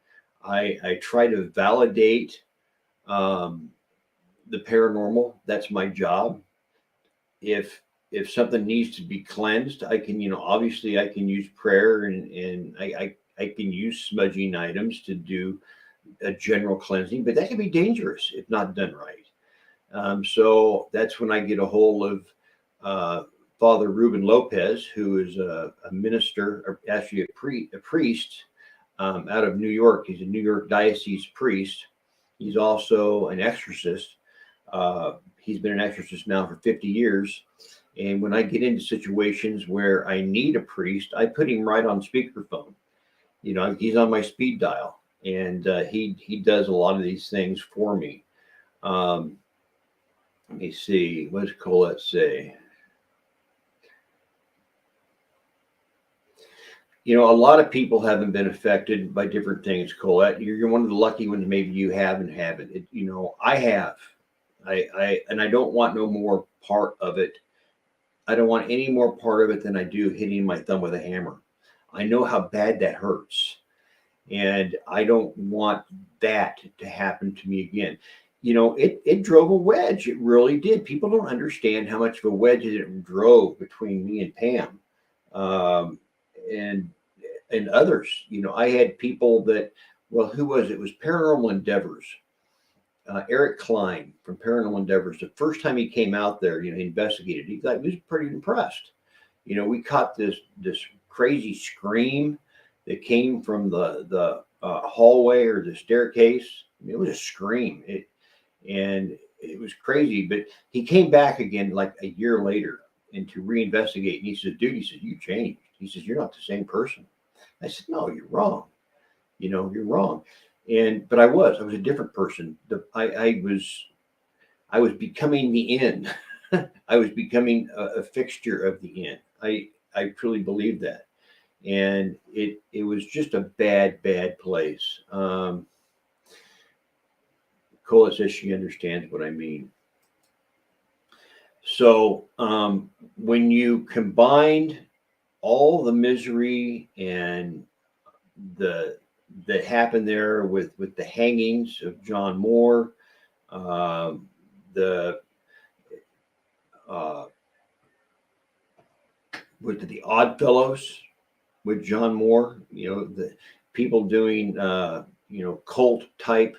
I try to validate the paranormal. That's my job. If something needs to be cleansed, I can, obviously I can use prayer and I can use smudging items to do a general cleansing, but that can be dangerous if not done right. So that's when I get a hold of Father Ruben Lopez, who is a minister, or actually a priest out of New York. He's a New York diocese priest. He's also an exorcist. He's been an exorcist now for 50 years. And when I get into situations where I need a priest, I put him right on speakerphone. He's on my speed dial, and he does a lot of these things for me. Let me see. What does Colette say? A lot of people haven't been affected by different things, Colette. You're one of the lucky ones. Maybe you haven't. I have. And I don't want no more part of it. I don't want any more part of it than I do hitting my thumb with a hammer. I know how bad that hurts. And I don't want that to happen to me again. It drove a wedge. It really did. People don't understand how much of a wedge it drove between me and Pam. And others. I had people that, well, who was it? It was Paranormal Endeavors. Eric Klein from Paranormal Endeavors. The first time he came out there, he investigated. He was pretty impressed. We caught this crazy scream that came from the hallway or the staircase. It was a scream. And it was crazy. But he came back again like a year later and to reinvestigate. And he said, dude, you changed. He says, you're not the same person. I said, no, you're wrong. You're wrong. But I was a different person. I was becoming the inn. I was becoming a fixture of the inn. I truly believe that. And it was just a bad place. Cola says she understands what I mean. So when you combined all the misery and that happened there with the hangings of John Moore, the Oddfellows with John Moore, the people doing cult type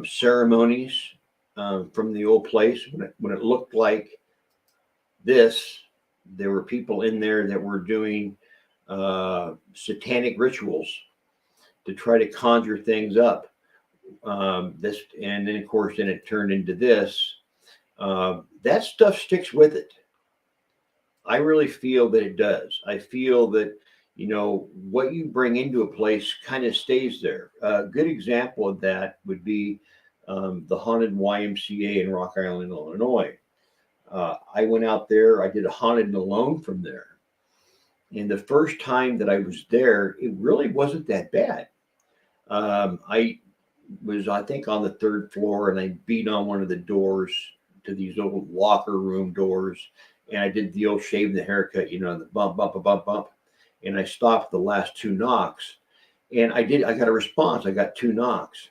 ceremonies from the old place when it looked like this. There were people in there that were doing satanic rituals to try to conjure things up. And then of course, then it turned into this. That stuff sticks with it. I really feel that it does. I feel that what you bring into a place kind of stays there. A good example of that would be the haunted YMCA in Rock Island, Illinois. I went out there. I did a haunted and alone from there. And the first time that I was there, it really wasn't that bad. I was, I think, on the third floor, and I beat on one of the doors to these old locker room doors. And I did the old shave the haircut, the bump. And I stopped the last two knocks. And I got a response. I got 2 knocks.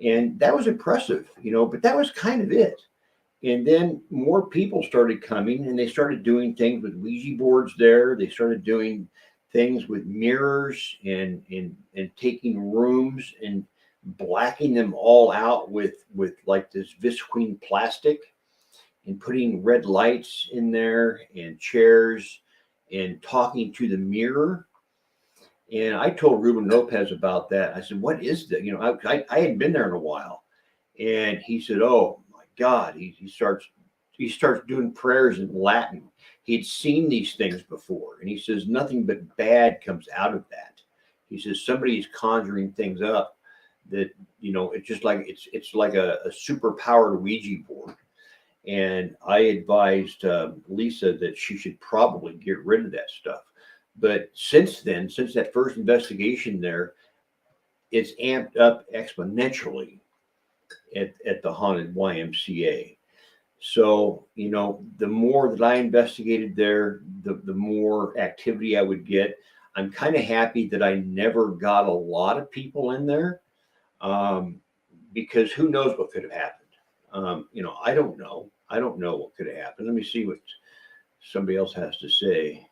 And that was impressive, but that was kind of it. And then more people started coming, and they started doing things with Ouija boards there. They started doing things with mirrors and taking rooms and blacking them all out with like this visqueen plastic and putting red lights in there and chairs and talking to the mirror. And I told Ruben Lopez about that. I said, what is that? I hadn't been there in a while. And he said, oh my God, he starts doing prayers in Latin. He'd seen these things before. And he says, nothing but bad comes out of that. He says, somebody's conjuring things up that, it's just like, it's like a super powered Ouija board. And I advised Lisa that she should probably get rid of that stuff. But since then, since that first investigation there, it's amped up exponentially at the haunted YMCA. So, the more that I investigated there, the more activity I would get. I'm kind of happy that I never got a lot of people in there, because who knows what could have happened. I don't know. I don't know what could have happened. Let me see what somebody else has to say.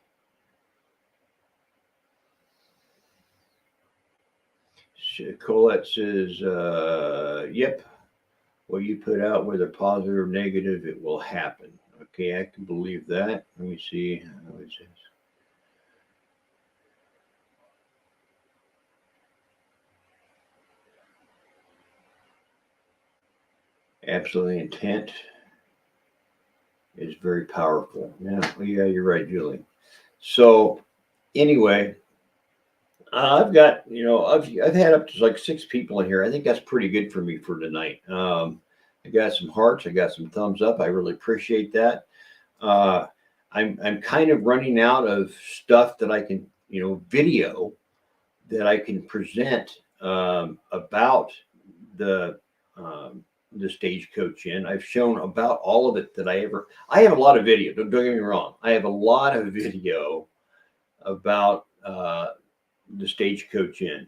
Colette says, yep, what you put out, whether positive or negative, it will happen. Okay, I can believe that. Let me see. What it says. Absolutely, intent is very powerful. Yeah, well, yeah, you're right, Julie. So anyway, I've got, I've had up to like 6 people in here. I think that's pretty good for me for tonight. I got some hearts. I got some thumbs up. I really appreciate that. I'm kind of running out of stuff that I can, video that I can present about the Stagecoach Inn. I've shown about all of it that I have a lot of video. Don't get me wrong. I have a lot of video about the Stagecoach Inn.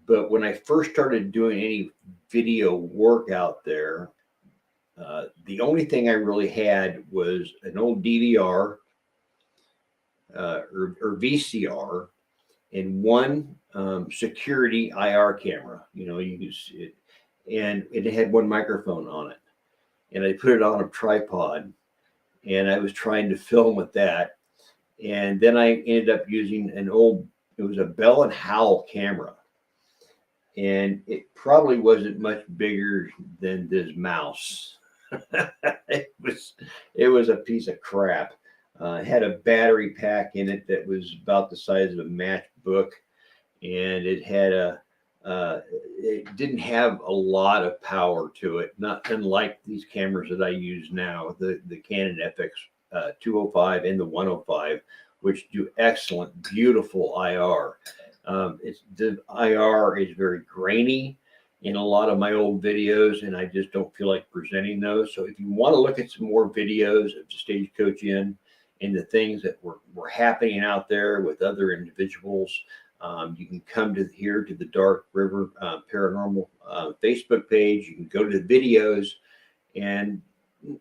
But when I first started doing any video work out there, the only thing I really had was an old DVR or VCR and one security IR camera. You can see it, and it had one microphone on it. And I put it on a tripod, and I was trying to film with that. And then I ended up using it was a Bell and Howell camera. And it probably wasn't much bigger than this mouse. It was a piece of crap. It had a battery pack in it that was about the size of a matchbook, and it didn't have a lot of power to it, not unlike these cameras that I use now, the Canon FX 205 and the 105, which do excellent, beautiful IR. The IR is very grainy in a lot of my old videos, and I just don't feel like presenting those. So if you want to look at some more videos of the Stagecoach Inn and the things that were happening out there with other individuals, you can come to the Dark River Paranormal Facebook page. You can go to the videos, and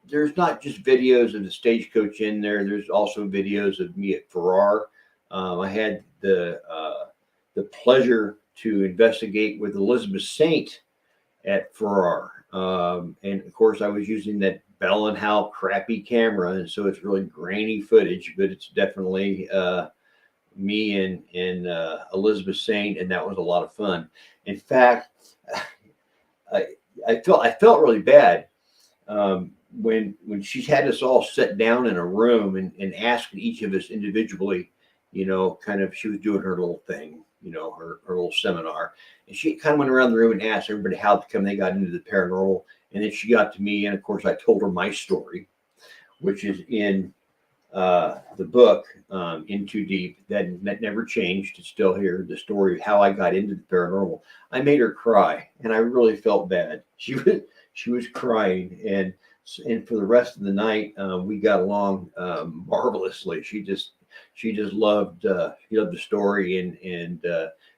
there's not just videos of the Stagecoach Inn there. There's also videos of me at Farrar. I had the pleasure to investigate with Elizabeth Saint at Farrar. And of course, I was using that Bell and Howell crappy camera, and so it's really grainy footage, but it's definitely me and Elizabeth Saint, and that was a lot of fun. In fact, I felt really bad when she had us all sit down in a room and asked each of us individually, kind of, she was doing her little thing, her little seminar, and she kind of went around the room and asked everybody how come they got into the paranormal. And then she got to me, and of course I told her my story, which is in the book, In Too Deep. That never changed. It's still here. The story of how I got into the paranormal. I made her cry, and I really felt bad. She was crying, and for the rest of the night, we got along marvelously. She just loved the story, and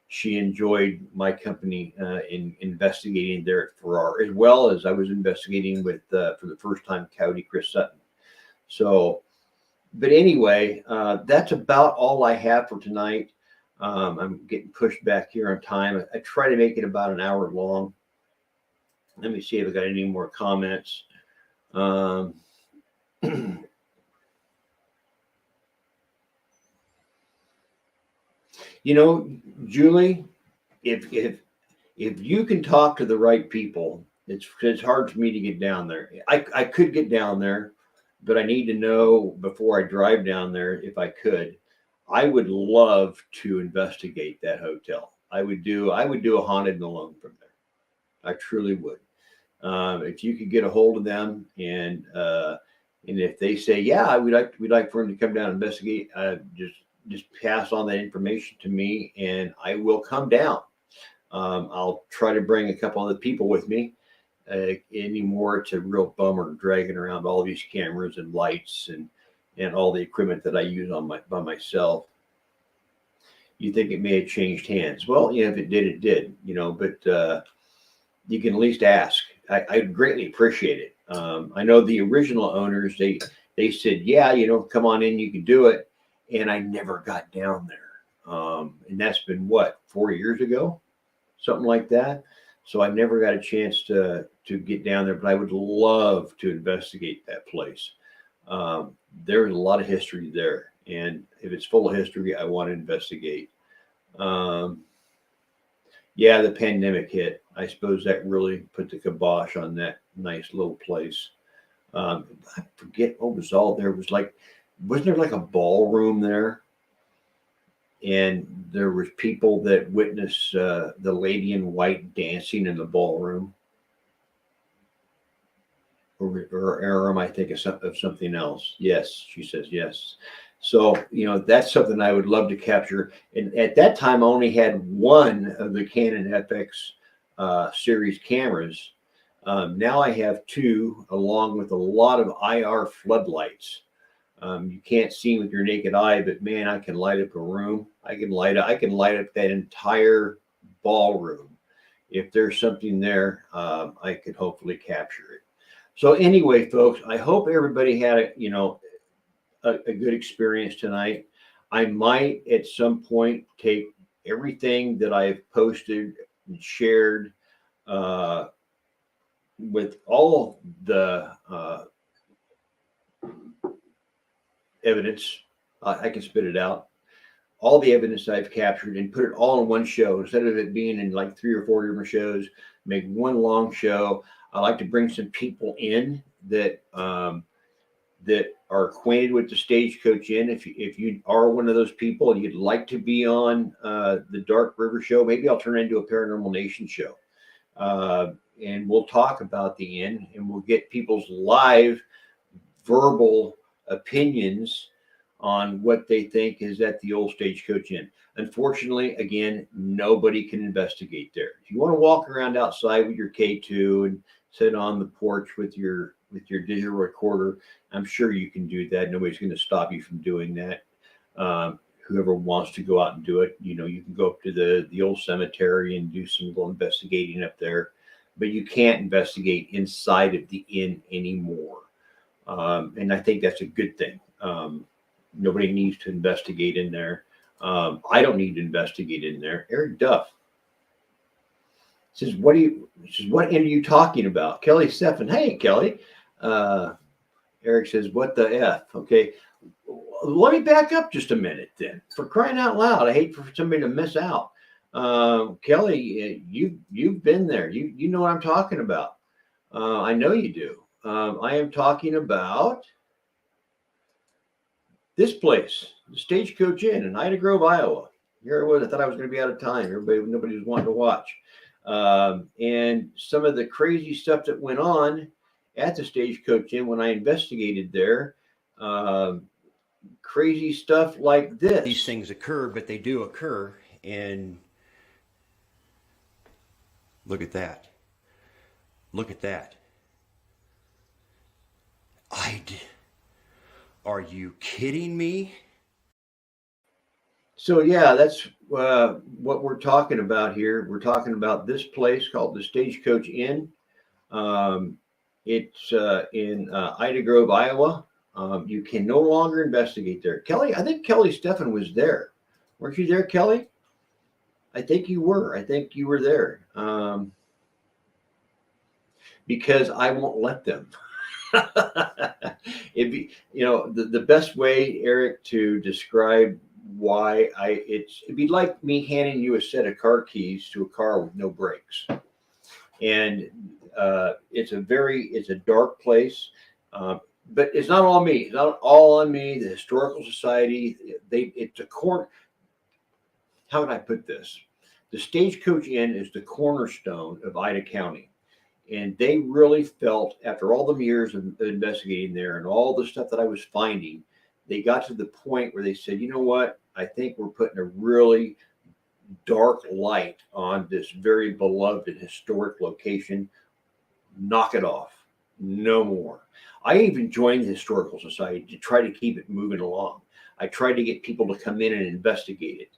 she enjoyed my company in investigating there at Farrar, as well as I was investigating with for the first time Coyote Chris Sutton. So, but anyway, that's about all I have for tonight. I'm getting pushed back here on time. I try to make it about an hour long. Let me see if I got any more comments. Julie, if you can talk to the right people, it's hard for me to get down there. I could get down there, but I need to know before I drive down there if I could. I would love to investigate that hotel. I would do a haunted and alone from there. I truly would. If you could get a hold of them and if they say, yeah, we'd like for him to come down and investigate, just pass on that information to me and I will come down. I'll try to bring a couple other people with me. Anymore, it's a real bummer dragging around all these cameras and lights and all the equipment that I use by myself. You think it may have changed hands? Well, if it did, it did. But you can at least ask. I greatly appreciate it. I know the original owners. They said, yeah, come on in, you can do it, and I never got down there. And that's been 4 years ago, something like that. So I never got a chance to get down there, but I would love to investigate that place. There's a lot of history there, and if it's full of history, I want to investigate. Yeah, the pandemic hit. I suppose that really put the kibosh on that nice little place. I forget what was all there. Wasn't there like a ballroom there? And there was people that witnessed the lady in white dancing in the ballroom. Or am I thinking of something else? Yes, she says yes. So, that's something I would love to capture. And at that time, I only had one of the Canon FX series cameras. Now I have two, along with a lot of IR floodlights. You can't see with your naked eye, but man, I can light up a room. I can light up that entire ballroom. If there's something there, I could hopefully capture it. So anyway, folks, I hope everybody had a good experience tonight. I might at some point take everything that I've posted and shared with all the evidence. I can spit it out. All the evidence I've captured and put it all in one show instead of it being in like 3 or 4 different shows. Make one long show. I like to bring some people in that that are acquainted with the Stagecoach Inn. If you are one of those people and you'd like to be on the Dark River show, maybe I'll turn it into a Paranormal Nation show. And we'll talk about the inn and we'll get people's live verbal opinions on what they think is at the old Stagecoach Inn. Unfortunately, again, nobody can investigate there. If you want to walk around outside with your K2 and sit on the porch with your digital recorder, I'm sure you can do that. Nobody's going to stop you from doing that. Whoever wants to go out and do it, you can go up to the old cemetery and do some little investigating up there, but you can't investigate inside of the inn anymore. And I think that's a good thing. Nobody needs to investigate in there. I don't need to investigate in there. Eric Duff says, what inn are you talking about? Kelly Stephan. Hey, Kelly. Eric says, what the F? Okay. Let me back up just a minute then. For crying out loud, I hate for somebody to miss out. Kelly, you've been there. You know what I'm talking about. I know you do. I am talking about this place, the Stagecoach Inn in Ida Grove, Iowa. Here it was. I thought I was going to be out of time. Nobody was wanting to watch. And some of the crazy stuff that went on at the Stagecoach Inn when I investigated there, crazy stuff like this. These things occur, but they do occur. And look at that. Look at that. Are you kidding me? So yeah, that's what we're talking about here. We're talking about this place called the Stagecoach Inn. It's in Ida Grove, Iowa. You can no longer investigate there. Kelly, I think Kelly Stephan was there. Weren't you there, Kelly? I think you were. I think you were there. Because I won't let them. It'd be, the best way, Eric, to describe why it'd be like me handing you a set of car keys to a car with no brakes. And it's a dark place. But it's not all me. It's not all on me. The Historical Society, it's a corner. How would I put this? The Stagecoach Inn is the cornerstone of Ida County. And they really felt, after all the years of investigating there and all the stuff that I was finding, they got to the point where they said, you know what? I think we're putting a really dark light on this very beloved and historic location. Knock it off. No more. I even joined the Historical Society to try to keep it moving along. I tried to get people to come in and investigate it.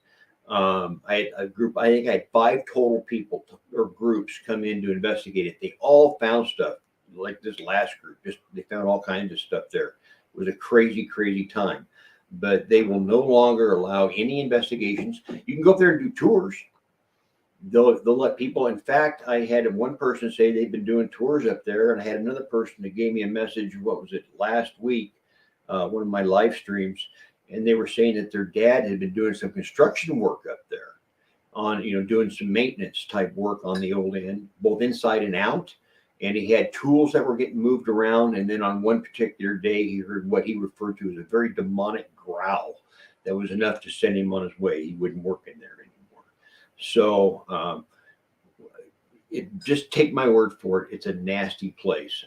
I had a group, I think I had 5 total people or groups come in to investigate it. They all found stuff like this last group. Just they found all kinds of stuff there. It was a crazy, crazy time. But they will no longer allow any investigations. You can go up there and do tours. They'll let people. In fact, I had one person say they've been doing tours up there, and I had another person that gave me a message. What was it, last week? One of my live streams, and they were saying that their dad had been doing some construction work up there, on doing some maintenance type work on the old inn, both inside and out. And he had tools that were getting moved around. And then on one particular day, he heard what he referred to as a very demonic growl that was enough to send him on his way. He wouldn't work in there anymore. So just take my word for it. It's a nasty place.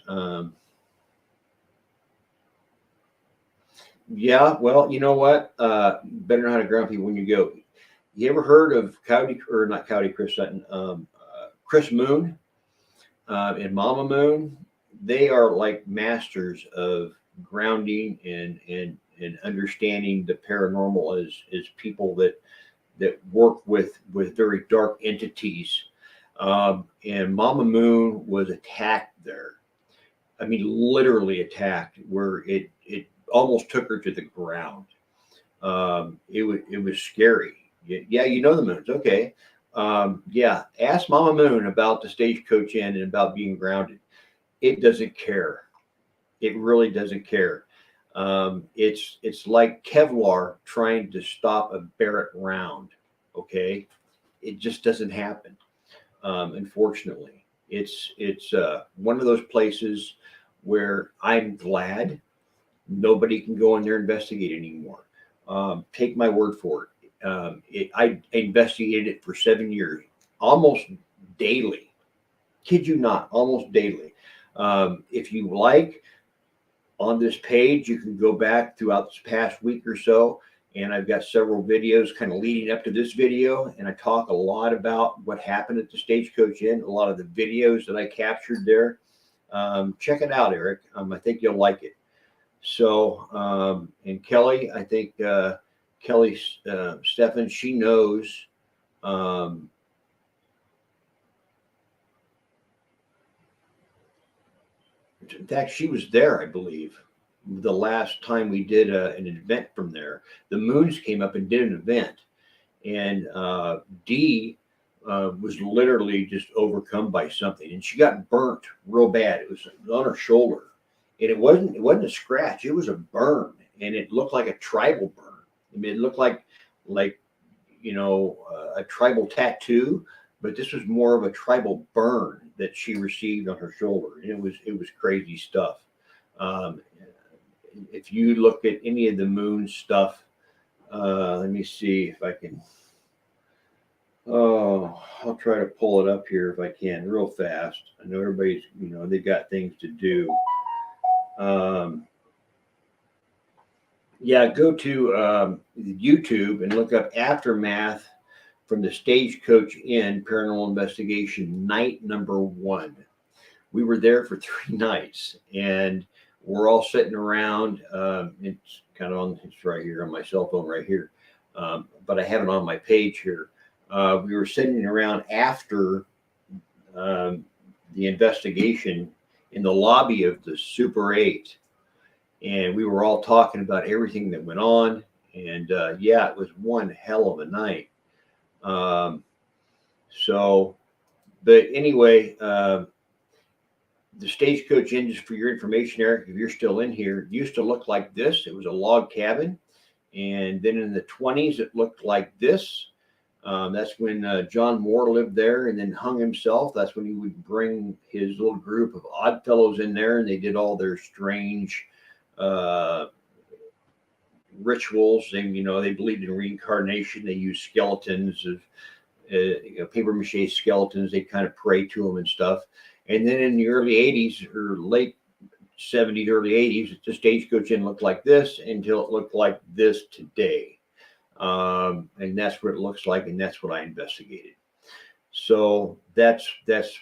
Yeah, well, you know what? Better know how to ground people when you go. You ever heard of Chris Sutton, Chris Moon? And Mama Moon, they are like masters of grounding and understanding the paranormal as people that work with very dark entities. And Mama Moon was attacked there. I mean, literally attacked, where it almost took her to the ground. It was scary. Yeah, you know the Moons, okay. Yeah, ask Mama Moon about the Stagecoach Inn and about being grounded. It doesn't care. It really doesn't care. It's like Kevlar trying to stop a Barrett round. Okay, it just doesn't happen. Unfortunately, it's one of those places where I'm glad nobody can go in there and investigate anymore. Take my word for it. I investigated it for 7 years, almost daily. Kid you not, almost daily. If you like, on this page, you can go back throughout this past week or so, and I've got several videos kind of leading up to this video, and I talk a lot about what happened at the Stagecoach Inn, a lot of the videos that I captured there. Check it out, Eric. I think you'll like it. So, and Kelly, I think Kelly Stephan, she knows. In fact, she was there, I believe, the last time we did an event from there. The Moons came up and did an event, and Dee was literally just overcome by something, and she got burnt real bad. It was on her shoulder, and it wasn't a scratch; it was a burn, and it looked like a tribal burn. I mean, it looked like a tribal tattoo, but this was more of a tribal burn that she received on her shoulder. And it was crazy stuff. If you look at any of the Moon stuff, let me see if I can. Oh, I'll try to pull it up here if I can real fast. I know everybody's, they've got things to do. Yeah, go to YouTube and look up Aftermath from the Stagecoach Inn Paranormal Investigation night number 1. We were there for 3 nights, and we're all sitting around. It's kind of it's right here on my cell phone right here, but I have it on my page here. We were sitting around after the investigation in the lobby of the Super 8. And we were all talking about everything that went on. And yeah, it was one hell of a night. But anyway, the Stagecoach Inn, just for your information, Eric, if you're still in here, used to look like this. It was a log cabin. And then in the 20s, it looked like this. That's when John Moore lived there and then hung himself. That's when he would bring his little group of odd fellows in there, and they did all their strange rituals. And they believed in reincarnation. They used skeletons of paper mache skeletons. They kind of pray to them and stuff. And then in the early 80s or late 70s, early 80s, the Stagecoach Inn looked like this until it looked like this today. And that's what it looks like, and that's what I investigated. So that's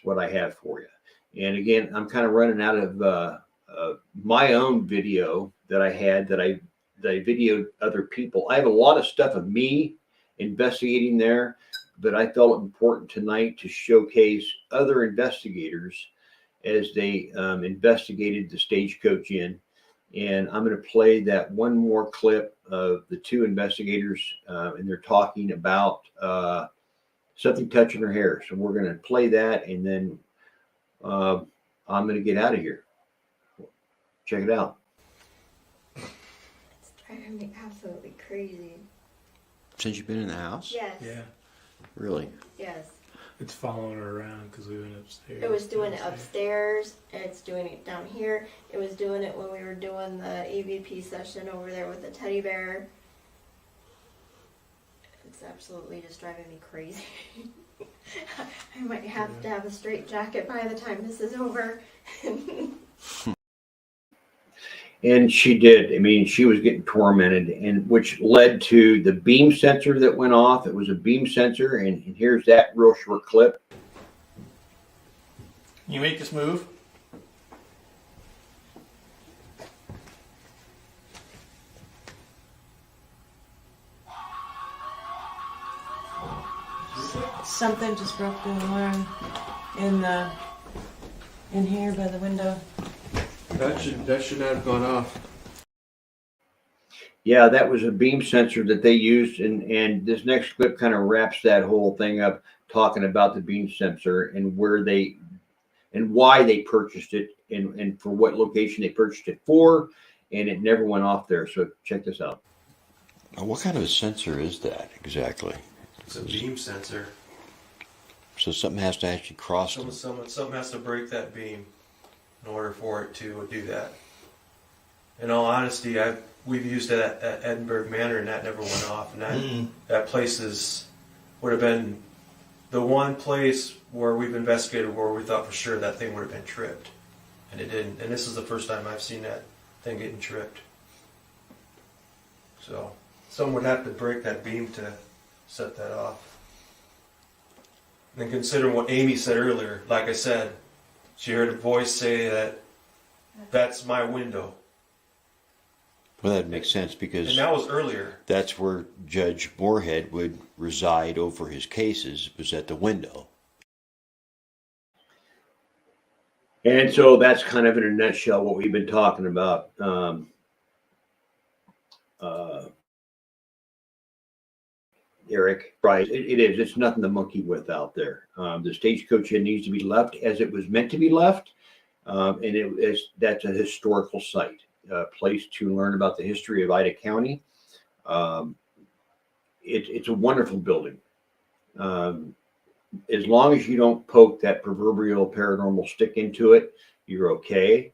what I have for you. And again, I'm kind of running out of my own video that I had that I videoed other people. I have a lot of stuff of me investigating there, but I felt it important tonight to showcase other investigators as they investigated the Stagecoach Inn. And I'm going to play that one more clip of the two investigators, and they're talking about something touching her hair. So we're going to play that, and then I'm going to get out of here. Check it out. It's driving me absolutely crazy. Since you've been in the house? Yes. Yeah, Really? Yes. it's following her around because we went upstairs. It was doing it upstairs. It's doing it down here. It was doing it when we were doing the EVP session over there with the teddy bear. It's absolutely just driving me crazy. I might have to have a straight jacket by the time this is over. And she did. I mean, she was getting tormented, and which led to the beam sensor that went off. It was a beam sensor, and here's that real short clip. You make this move. Something just broke the alarm in here by the window. That should not have gone off. Yeah, that was a beam sensor that they used, and this next clip kind of wraps that whole thing up, talking about the beam sensor and where they and why they purchased it, and for what location they purchased it for, and it never went off there. So check this out. What kind of a sensor is that exactly? It's a beam sensor. So something has to actually cross. Something has to break that beam in order for it to do that. In all honesty, we've used it at Edinburgh Manor, and that never went off. And that place would have been the one place where we've investigated where we thought for sure that thing would have been tripped, and it didn't. And this is the first time I've seen that thing getting tripped. So someone would have to break that beam to set that off. And considering what Amy said earlier, like I said, she heard a voice say that that's my window. Well, that makes sense because And that was earlier. that's where Judge Moorhead would reside over his cases, was at the window. And so that's kind of in a nutshell what we've been talking about. Eric, right? It is. It's nothing to monkey with out there. The Stagecoach Inn needs to be left as it was meant to be left, and that's a historical site, a place to learn about the history of Ida County. It's a wonderful building. As long as you don't poke that proverbial paranormal stick into it, you're okay.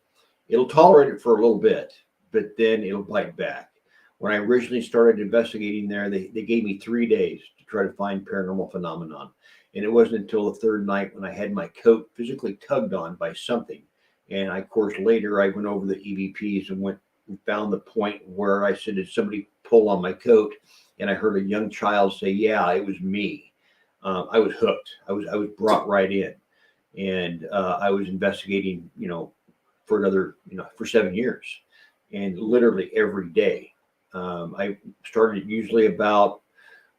It'll tolerate it for a little bit, but then it'll bite back. When I originally started investigating there, they gave me 3 days to try to find paranormal phenomenon. And it wasn't until the third night when I had my coat physically tugged on by something. And of course, later I went over the EVPs and went and found the point where I said, did somebody pull on my coat? And I heard a young child say, yeah, it was me. I was hooked. I was brought right in. And I was investigating, for another, for 7 years, and literally every day. I started usually about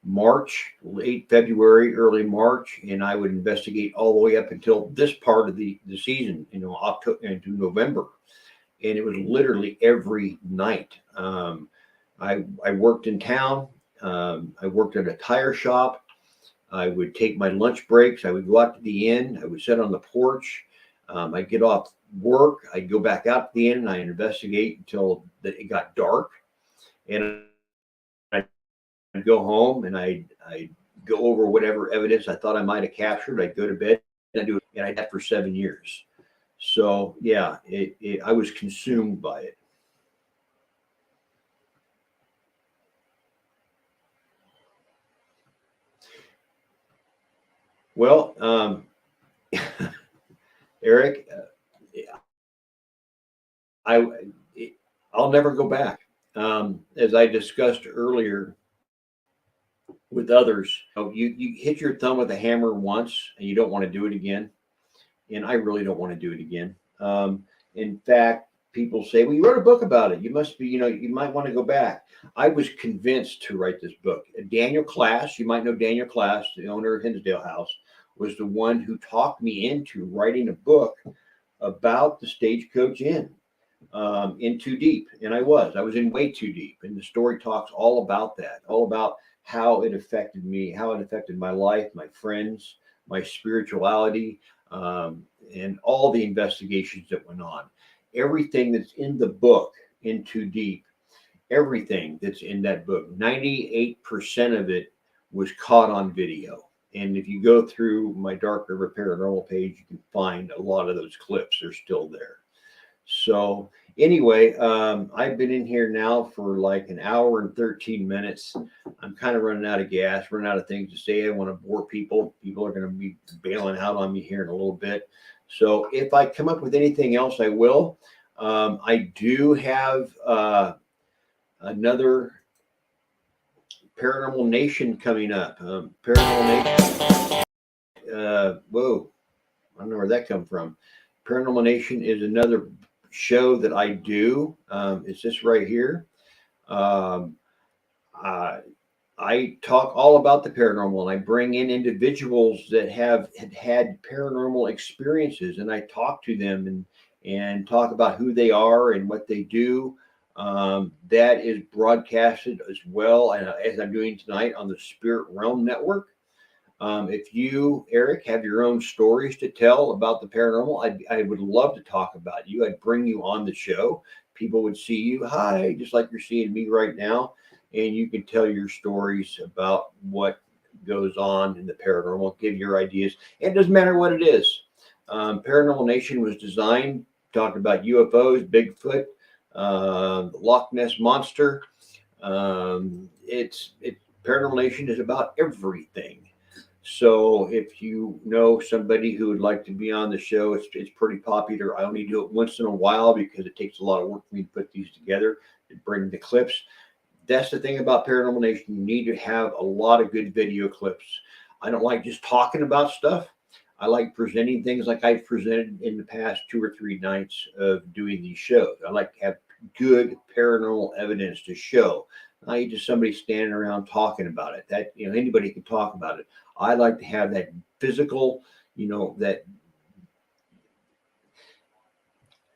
March, late February, early March, and I would investigate all the way up until this part of the season, October into November. And it was literally every night. I worked in town. I worked at a tire shop. I would take my lunch breaks. I would go out to the inn. I would sit on the porch. I'd get off work. I'd go back out to the inn and I'd investigate until it got dark. And I'd go home and I'd go over whatever evidence I thought I might have captured. I'd go to bed and I do it, and I did that for 7 years. So yeah, I was consumed by it. Well, Eric, I'll never go back. As I discussed earlier with others, you hit your thumb with a hammer once and you don't want to do it again. And I really don't want to do it again. In fact, people say, well, you wrote a book about it. You must be, you might want to go back. I was convinced to write this book. Daniel Class, you might know Daniel Class, the owner of Hinsdale House, was the one who talked me into writing a book about the Stagecoach Inn, in Too Deep. And I was in Way Too Deep. And the story talks all about that, all about how it affected me, how it affected my life, my friends, my spirituality, and all the investigations that went on. Everything that's in the book, In Too Deep, everything that's in that book, 98% of it was caught on video. And if you go through my Dark River Paranormal page, you can find a lot of those clips. They're still there. So anyway, I've been in here now for like an hour and 13 minutes. I'm kind of running out of gas, running out of things to say. I want to bore people. People are going to be bailing out on me here in a little bit. So if I come up with anything else, I will. I do have another Paranormal Nation coming up. Paranormal Nation. Whoa, I don't know where that come from. Paranormal Nation is another show that I do. It's this right here. I talk all about the paranormal, and I bring in individuals that had paranormal experiences, and I talk to them and talk about who they are and what they do. That is broadcasted as well as I'm doing tonight on the Spirit Realm Network. If you, Eric, have your own stories to tell about the paranormal, I would love to talk about you. I'd bring you on the show. People would see you, hi, just like you're seeing me right now. And you can tell your stories about what goes on in the paranormal, give your ideas. And it doesn't matter what it is. Paranormal Nation was designed, talking about UFOs, Bigfoot, Loch Ness Monster. Paranormal Nation is about everything. So if you know somebody who would like to be on the show, it's pretty popular. I only do it once in a while because it takes a lot of work for me to put these together, to bring the clips. That's the thing about Paranormal Nation. You need to have a lot of good video clips. I don't like just talking about stuff. I like presenting things like I've presented in the past 2 or 3 nights of doing these shows. I like to have good paranormal evidence to show. Not just somebody standing around talking about it. That, anybody can talk about it. I like to have that physical, that,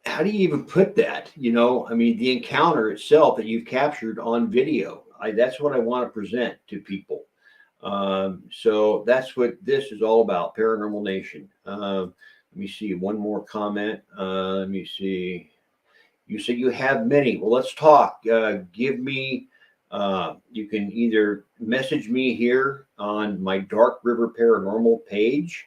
how do you even put that? The encounter itself that you've captured on video. That's what I want to present to people. So that's what this is all about, Paranormal Nation. Let me see one more comment. Let me see. You said you have many. Well, let's talk. Give me, you can either message me here on my Dark River Paranormal page.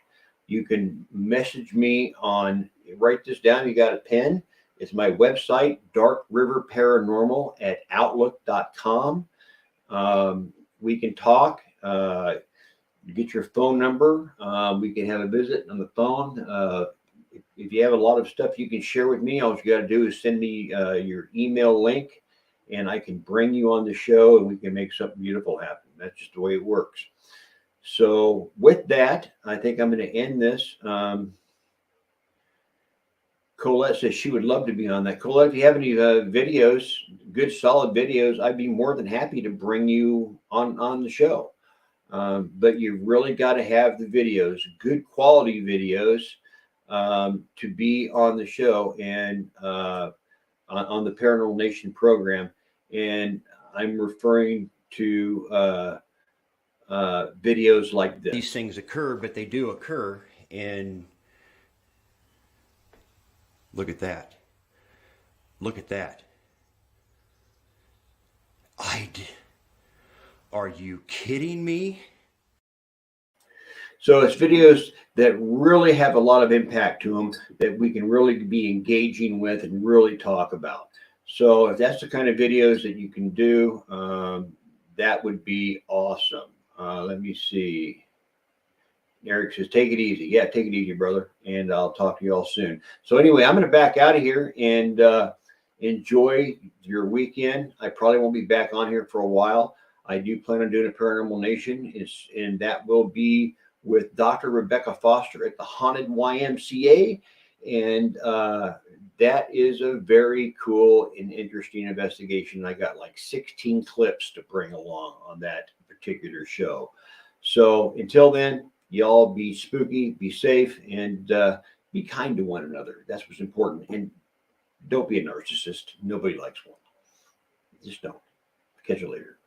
You can message me on, write this down. You got a pen. It's my website, Dark River Paranormal at outlook.com. We can talk. Get your phone number. We can have a visit on the phone. If you have a lot of stuff you can share with me, all you got to do is send me your email link, and I can bring you on the show, and we can make something beautiful happen. That's just the way it works. So with that, I think I'm going to end this. Colette says she would love to be on that. Colette, if you have any videos, good solid videos, I'd be more than happy to bring you on the show. But you really got to have the videos, good quality videos, to be on the show and on the Paranormal Nation program. And I'm referring to videos like this. These things occur, but they do occur. And look at that. Look at that. Are you kidding me? So it's videos that really have a lot of impact to them that we can really be engaging with and really talk about. So if that's the kind of videos that you can do, that would be awesome. Let me see. Eric says, take it easy. Yeah, take it easy, brother. And I'll talk to you all soon. So anyway, I'm going to back out of here and enjoy your weekend. I probably won't be back on here for a while. I do plan on doing a Paranormal Nation, and that will be with Dr. Rebecca Foster at the Haunted YMCA. And that is a very cool and interesting investigation. I got like 16 clips to bring along on that particular show. So until then, y'all be spooky, be safe, and be kind to one another. That's what's important. And don't be a narcissist. Nobody likes one. Just don't. Catch you later.